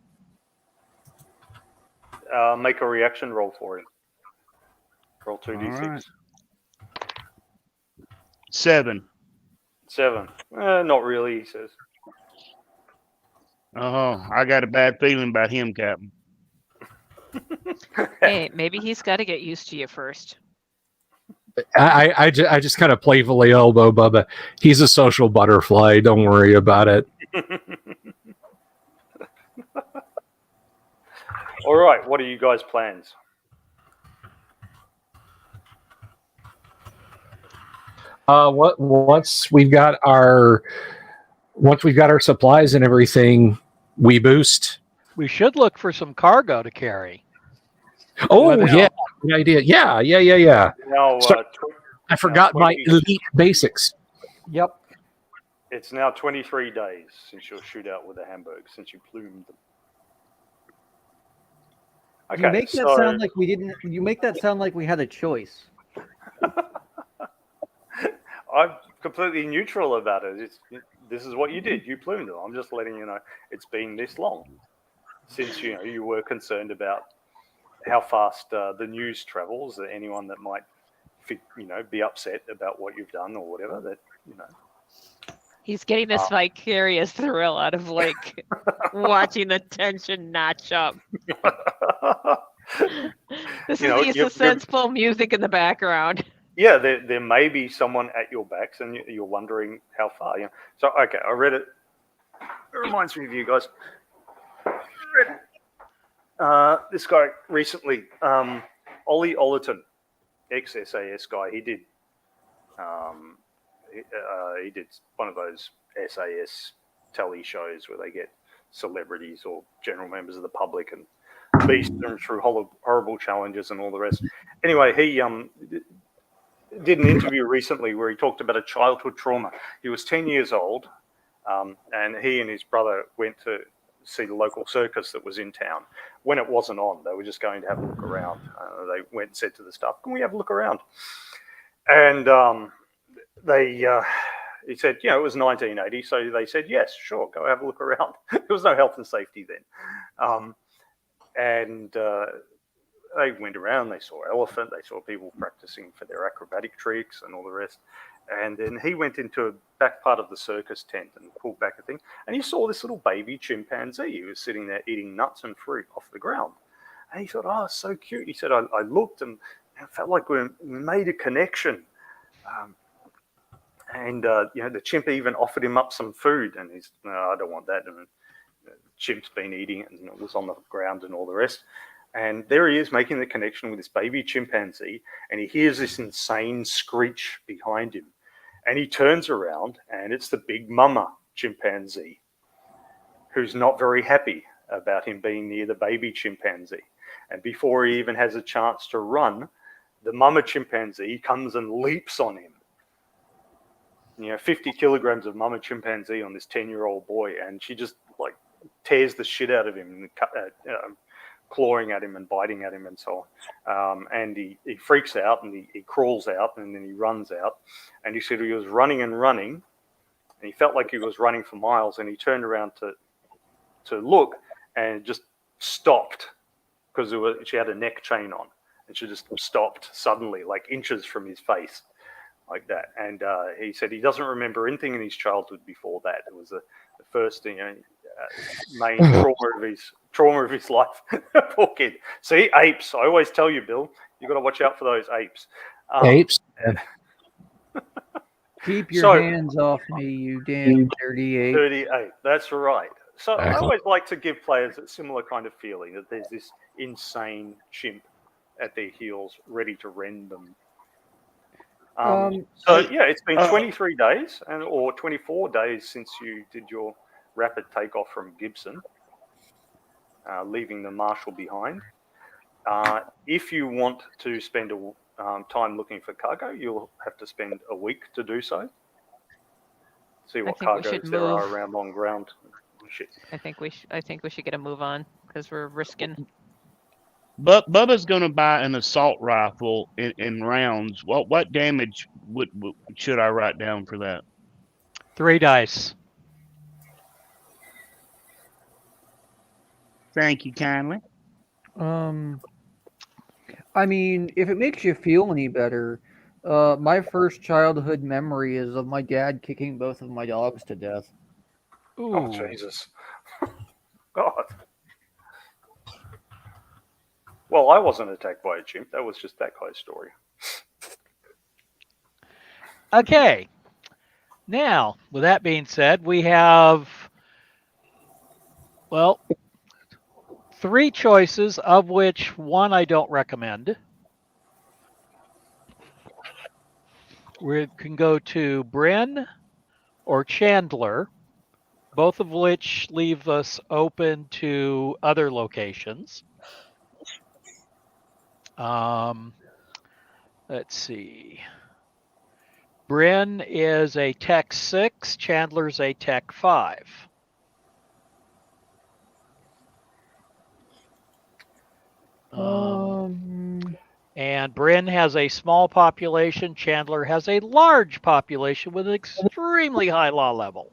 Make a reaction roll for him. Roll 2d6. Right. 7. 7. Not really, he says. Oh, I got a bad feeling about him, Captain. Hey, maybe he's got to get used to you first. I just kind of playfully elbow Bubba. He's a social butterfly. Don't worry about it. All right, what are you guys' plans? Once we've got our supplies and everything, we boost. We should look for some cargo to carry. Oh yeah, good idea. Yeah. Now, I forgot my elite basics. Yep. It's now 23 days since your shootout with the Hamburg, since you plumed them. Okay, You make that sound like we didn't. You make that sound like we had a choice. I'm completely neutral about it. This is what you did. You plumed them. I'm just letting you know it's been this long since you were concerned about how fast the news travels. That anyone that might be upset about what you've done or whatever, that He's getting this vicarious thrill out of like watching the tension notch up. This is the suspenseful music in the background. Yeah, there may be someone at your backs, and you're wondering how far. So okay, I read it. It reminds me of you guys. This guy recently, Ollie Ollerton, ex-SAS guy. He did one of those SAS telly shows where they get celebrities or general members of the public and beast them through horrible challenges and all the rest. Anyway, he did an interview recently where he talked about a childhood trauma. He was 10 years old, and he and his brother went to see the local circus that was in town. When it wasn't on, they were just going to have a look around. They went and said to the staff, "Can we have a look around?" And he said, it was 1980, so they said, "Yes, sure, go have a look around." There was no health and safety then. They went around, they saw elephant, they saw people practicing for their acrobatic tricks and all the rest. And then he went into a back part of the circus tent and pulled back a thing, and he saw this little baby chimpanzee who was sitting there eating nuts and fruit off the ground. And he thought, "Oh, so cute." He said, I looked and it felt like we made a connection. The chimp even offered him up some food, and he's, "No, I don't want that." And the chimp's been eating it, and it was on the ground and all the rest. And there he is making the connection with this baby chimpanzee, and he hears this insane screech behind him. And he turns around, and it's the big mama chimpanzee, who's not very happy about him being near the baby chimpanzee. And before he even has a chance to run, the mama chimpanzee comes and leaps on him. 50 kilograms of mama chimpanzee on this 10-year-old boy, and she just like tears the shit out of him, clawing at him and biting at him and so on. And he freaks out, and he crawls out, and then he runs out. And he said he was running and running, and he felt like he was running for miles, and he turned around to look, and just stopped because she had a neck chain on, and she just stopped suddenly, like inches from his face, like that. And he said he doesn't remember anything in his childhood before that. It was the first thing, main trauma of his life. Poor kid. See, apes. I always tell you, Bill, you got to watch out for those apes. Apes. Keep your hands off me, you damn dirty ape. Dirty ape. That's right. So I always like to give players a similar kind of feeling, that there's this insane chimp at their heels, ready to rend them. It's been 23 days or 24 days since you did your rapid takeoff from Gibson, leaving the Marshall behind. If you want to spend time looking for cargo, you'll have to spend a week to do so. See what cargoes there are around on ground. Shit. I think we should get a move on, because we're risking. But Bubba's going to buy an assault rifle in rounds. What damage should I write down for that? 3 dice. Thank you kindly. I mean, if it makes you feel any better, my first childhood memory is of my dad kicking both of my dogs to death. Ooh. Oh, Jesus. God. Well, I wasn't attacked by a chimp. That was just that guy's story. Okay. Now, with that being said, we have, 3 choices, of which one I don't recommend. We can go to Bryn or Chandler, both of which leave us open to other locations. Let's see. Bryn is a Tech 6, Chandler's a Tech 5. And Bryn has a small population. Chandler has a large population with an extremely high law level.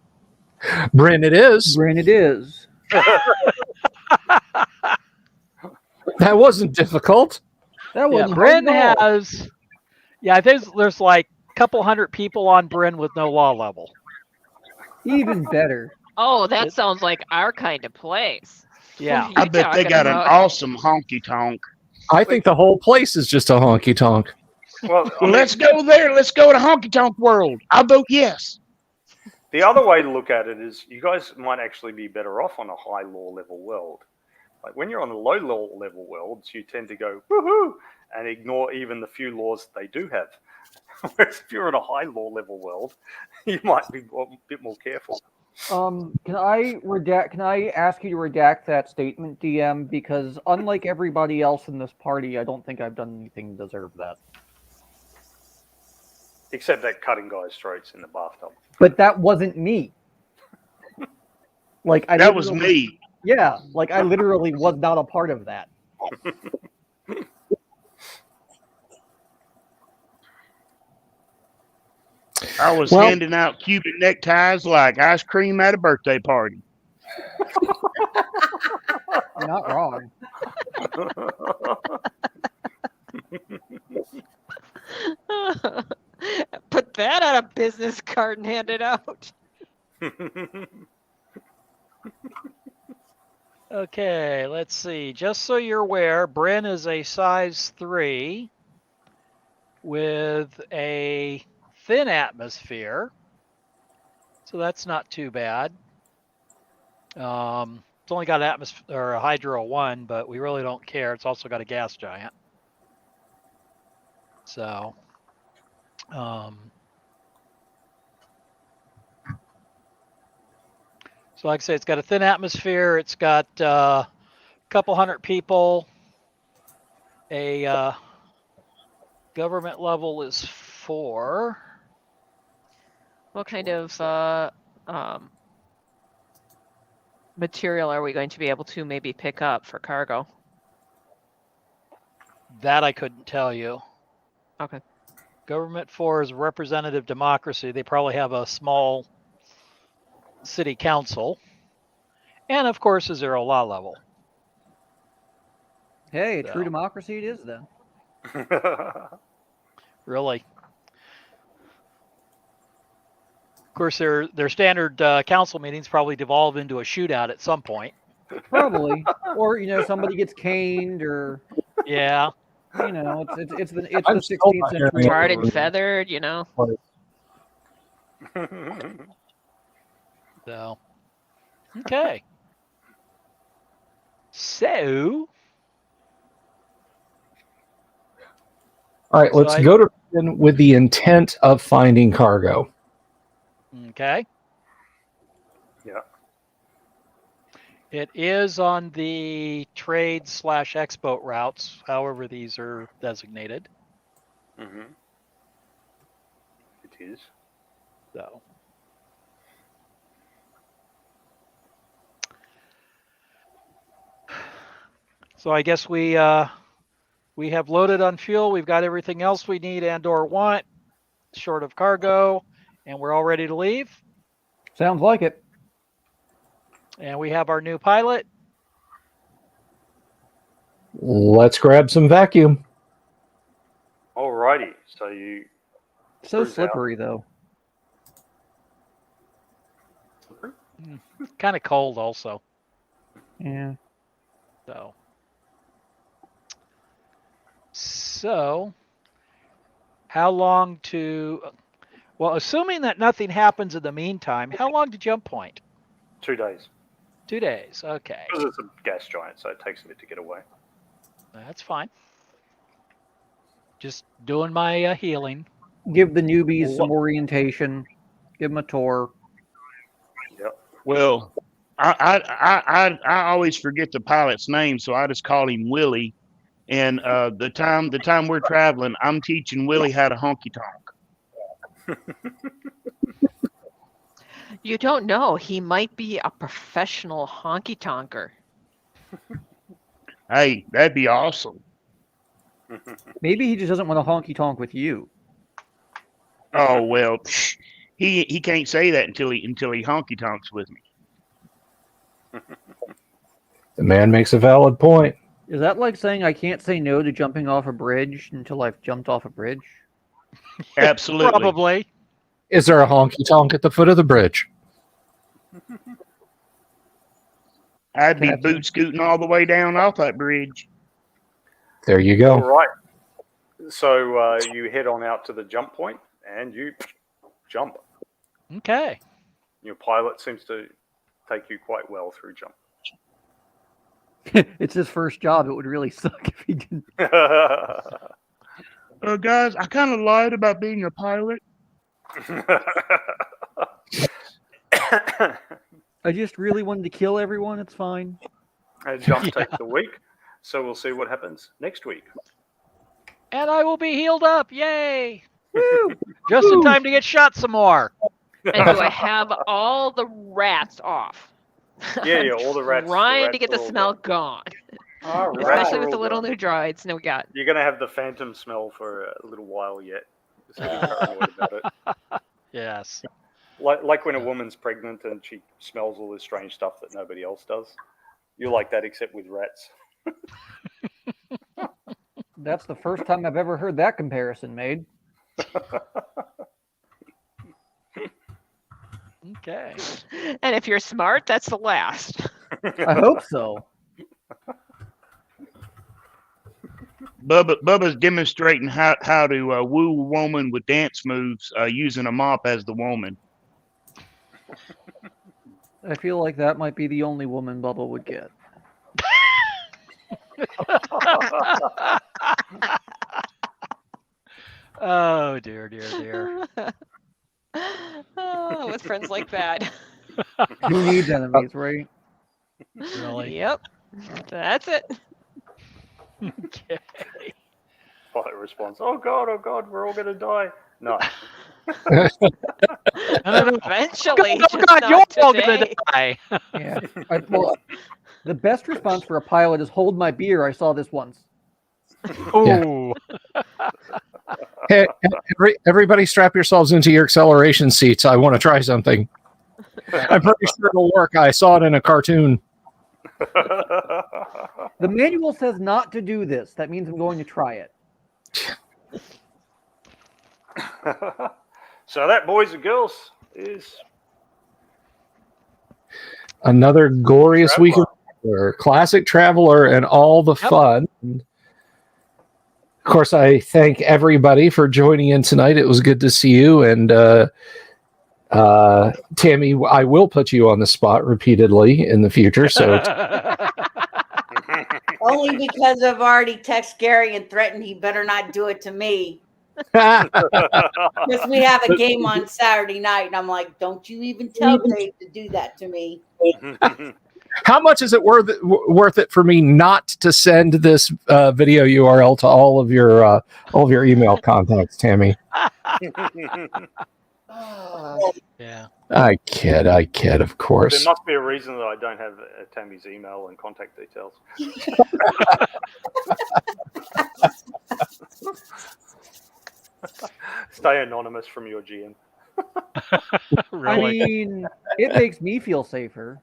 Bryn, it is. Bryn, it is. That wasn't difficult. That Yeah, wasn't Bryn hard at all. has. Yeah, I think there's like a couple hundred people on Bryn with no law level. Even better. Oh, that sounds like our kind of place. Yeah. I bet they got an awesome honky tonk. I think the whole place is just a honky tonk. Well, Well, let's go there. Let's go to honky tonk world. I vote yes. the other way to look at it is you guys might actually be better off on a high law level world. Like when you're on the low law level worlds, you tend to go woohoo and ignore even the few laws they do have. Whereas if you're in a high law level world, you might be a bit more careful. Can I ask you to redact that statement, DM? Because unlike everybody else in this party, I don't think I've done anything to deserve that. Except that cutting guys' throats in the bathtub. But that wasn't me. Like That was me. Yeah, like I literally was not a part of that. I was handing out Cuban neckties like ice cream at a birthday party. You're not wrong. Put that on a business card and hand it out. Okay, let's see. Just so you're aware, Bryn is a size 3 with a thin atmosphere. So that's not too bad. It's only got an atmosphere or a hydro 1, but we really don't care. It's also got a gas giant. So, so like I say, it's got a thin atmosphere. It's got a couple hundred people. A government level is 4. What kind of material are we going to be able to maybe pick up for cargo? That I couldn't tell you. Okay. Government 4 is representative democracy. They probably have a small city council. And of course, a 0 law level. Hey, true democracy it is then. Really. Of course, their standard council meetings probably devolve into a shootout at some point. Probably. Or, somebody gets caned or... Yeah. It's the 16th century. Tarred and feathered, So, okay. So, all right, let's go to Bryn with the intent of finding cargo. Okay. Yeah. It is on the trade/export routes, however these are designated. Mm-hmm. It is. So I guess we have loaded on fuel. We've got everything else we need and/or want, short of cargo, and we're all ready to leave. Sounds like it. And we have our new pilot. Let's grab some vacuum. Alrighty. So you. So slippery, though. Kind of cold, also. Yeah. So, how long to? Well, assuming that nothing happens in the meantime, how long to jump point? 2 days. 2 days. Okay. Because it's a gas giant, so it takes a bit to get away. That's fine. Just doing my healing. Give the newbies some orientation. Give them a tour. Yep. Well, I always forget the pilot's name, so I just call him Willie. And the time we're traveling, I'm teaching Willie how to honky tonk. You don't know. He might be a professional honky tonker. Hey, that'd be awesome. Maybe he just doesn't want to honky tonk with you. Oh well, he can't say that until he honky tonks with me. The man makes a valid point. Is that like saying I can't say no to jumping off a bridge until I've jumped off a bridge? Absolutely. Probably. Is there a honky tonk at the foot of the bridge? I'd be boot scooting all the way down off that bridge. There you All go. right. So you head on out to the jump point and you jump. Okay. Your pilot seems to take you quite well through jump. It's his first job. It would really suck if he didn't. Guys, I kind of lied about being a pilot. I just really wanted to kill everyone. It's fine. Jump takes a week, so we'll see what happens next week. And I will be healed up. Yay! Woo! Just in time to get shot some more. And do I have all the rats off? Yeah, all the rats. Trying to the get the rats are all smell gone. gone. All right. Especially with all the little gone. new droids. No, we got. You're going to have the phantom smell for a little while yet. So you're paranoid about it. Yes. Like when a woman's pregnant and she smells all this strange stuff that nobody else does. You're like that except with rats. That's the first time I've ever heard that comparison made. Okay. And if you're smart, that's the last. I hope so. Bubba's demonstrating how to woo a woman with dance moves using a mop as the woman. I feel like that might be the only woman Bubba would get. Oh dear, dear, dear. Oh, with friends like that. Who needs enemies, right? Really? Yep. That's it. Okay. Pilot response, oh God, we're all going to die. No. Eventually. Oh just God, not you're all gonna today. die. Yeah. Well, the best response for a pilot is hold my beer. I saw this once. Ooh. Hey, everybody strap yourselves into your acceleration seats. I want to try something. I'm pretty sure it'll work. I saw it in a cartoon. The manual says not to do this. That means I'm going to try it. So that, boys and girls, is Another glorious Traveler. week of Traveler, classic Traveler, and all the Yep. fun. Of course, I thank everybody for joining in tonight. It was good to see you. And Tammy, I will put you on the spot repeatedly in the future. So Only because I've already texted Gary and threatened he better not do it to me. how Because we have a game on Saturday night, and I'm like, don't you even tell Dave to do that to me. much is it worth it for me not to send this video URL to all of your email contacts, Tammy? Yeah. I kid, of There course. must be a reason that I don't have Tammy's email and contact details. Stay anonymous from your GM. Really? I mean, it makes me feel safer.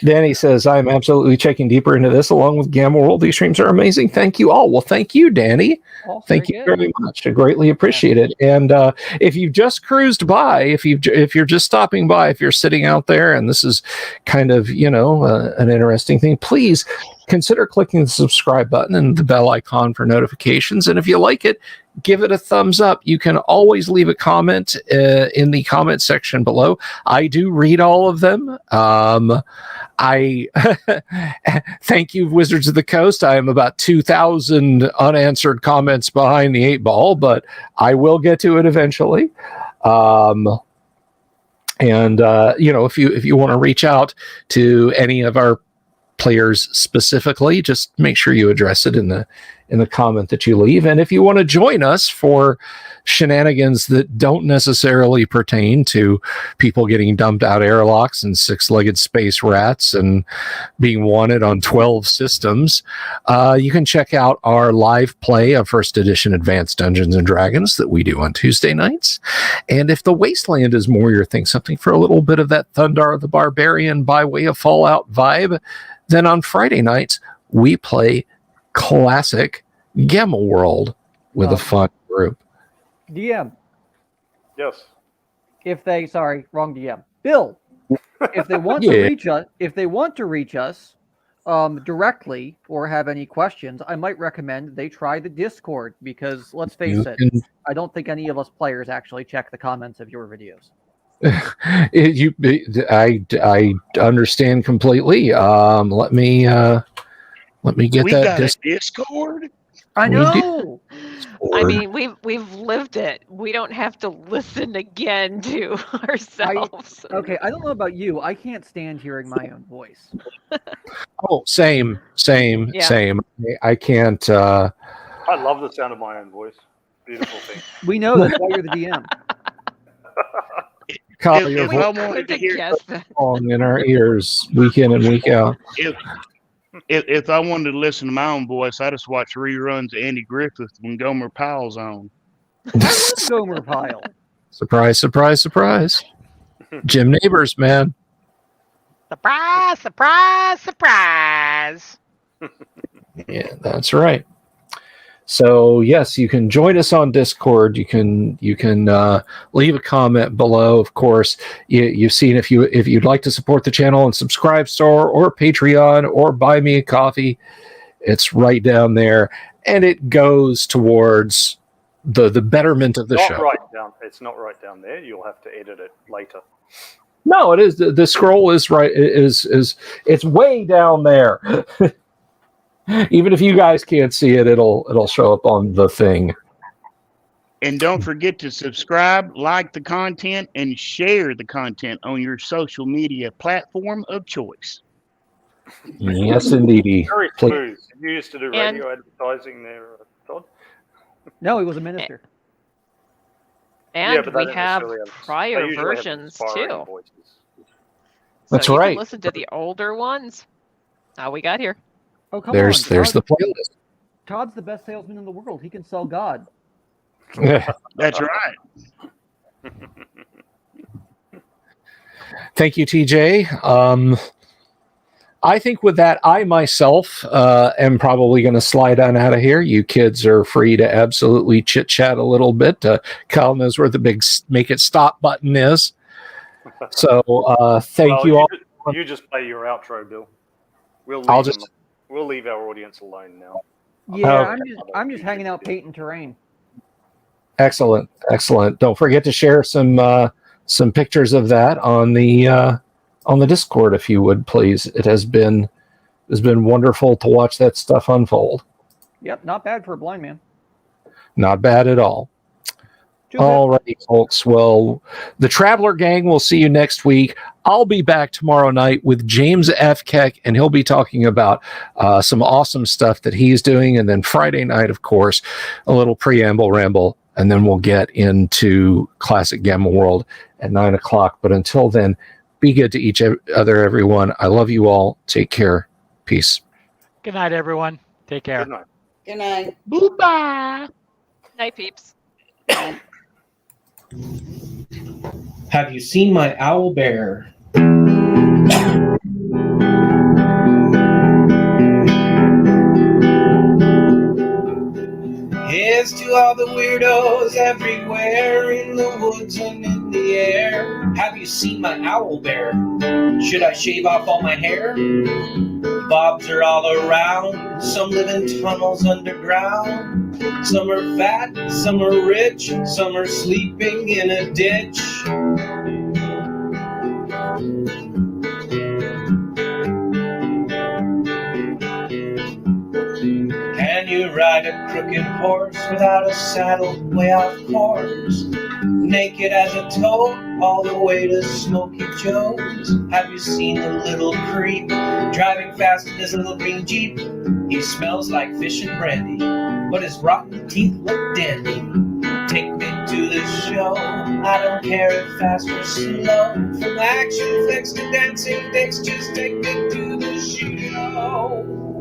Danny says, I'm absolutely checking deeper into this along with Gamma World. These streams are amazing. Thank you all. Well, thank you, Danny. Oh, Thank very you good. very much. I greatly appreciate it. And if you've just cruised by, if you're just stopping by, if you're sitting out there and this is kind of, an interesting thing, please consider clicking the subscribe button and the bell icon for notifications. And if you like it, give it a thumbs up. You can always leave a comment in the comment section below. I do read all of them. I thank you, Wizards of the Coast. I am about 2,000 unanswered comments behind the 8-ball, but I will get to it eventually. If you want to reach out to any of our players specifically, just make sure you address it in the in the comment that you leave. And if you want to join us for shenanigans that don't necessarily pertain to people getting dumped out airlocks and six-legged space rats and being wanted on 12 systems, you can check out our live play of first edition Advanced Dungeons and Dragons that we do on Tuesday nights. And if the Wasteland is more your thing, something for a little bit of that Thundar the Barbarian by way of Fallout vibe, then on Friday nights we play classic Gamma World with a fun group. DM. Yes. Wrong DM. Bill, if they want to reach us, directly or have any questions, I might recommend they try the Discord, because let's face it, I don't think any of us players actually check the comments of your videos. I understand completely. Let me get We that got a Discord. I know. I mean, we've lived it. We don't have to listen again to ourselves. Okay, I don't know about you. I can't stand hearing my own voice. Oh, same. I can't. I love the sound of my own voice. Beautiful thing. We know that's why you're the DM. Call your If I voice wanted to hear, song in our ears week in and week out. if I wanted to listen to my own voice, I just watch reruns of Andy Griffith when Gomer Pyle's on. Gomer Pyle. Surprise, surprise, surprise. Jim Neighbors, man. Surprise, surprise, surprise. Yeah, that's right. So yes, you can join us on Discord. You can leave a comment below. Of course, you've seen if you'd like to support the channel and subscribe store or Patreon or buy me a coffee, it's right down there, and it goes towards the betterment of the show. It's not right down there. You'll have to edit it later. No, it is. The scroll is right. It's way down there. Even if you guys can't see it, it'll show up on the thing. And don't forget to subscribe, like the content, and share the content on your social media platform of choice. Yes, indeed. Very smooth. You used to do radio advertising there, Todd? No, he was a minister. And we have prior versions too. That's so you right. Can listen to the older ones. How we got here. Oh, come there's on. The playlist. Todd's the best salesman in the world. He can sell God. That's right. Thank you, TJ. I think with that, I myself am probably going to slide on out of here. You kids are free to absolutely chit-chat a little bit. Kyle knows where the big make it stop button is. So thank you all. You just play your outro, Bill. We'll leave our audience alone now. Yeah, I'm just hanging out painting terrain. Excellent. Don't forget to share some pictures of that on the Discord, if you would, please. It has been wonderful to watch that stuff unfold. Yep, not bad for a blind man. Not bad at all. All right, folks. Well, the Traveler Gang will see you next week. I'll be back tomorrow night with James F. Keck, and he'll be talking about some awesome stuff that he's doing. And then Friday night, of course, a little preamble ramble, and then we'll get into Classic Gamma World at 9 o'clock. But until then, be good to each other, everyone. I love you all. Take care. Peace. Good night, everyone. Take care. Good night. Good night. Bye-bye. Night, peeps. Have you seen my owl bear? Here's to all the weirdos everywhere in the woods and in the air. Have you seen my owl bear? Should I shave off all my hair? Bobs are all around. Some live in tunnels underground. Some are fat, some are rich, some are sleeping in a ditch. Can you ride a crooked horse without a saddle way off course? Naked as a toad, all the way to Smoky Joe's. Have you seen the little creep driving fast in his little green Jeep? He smells like fish and brandy. but his rotten teeth look dandy. Take me to the show, I don't care if fast or slow. From action flicks to dancing dicks, just take me to the show.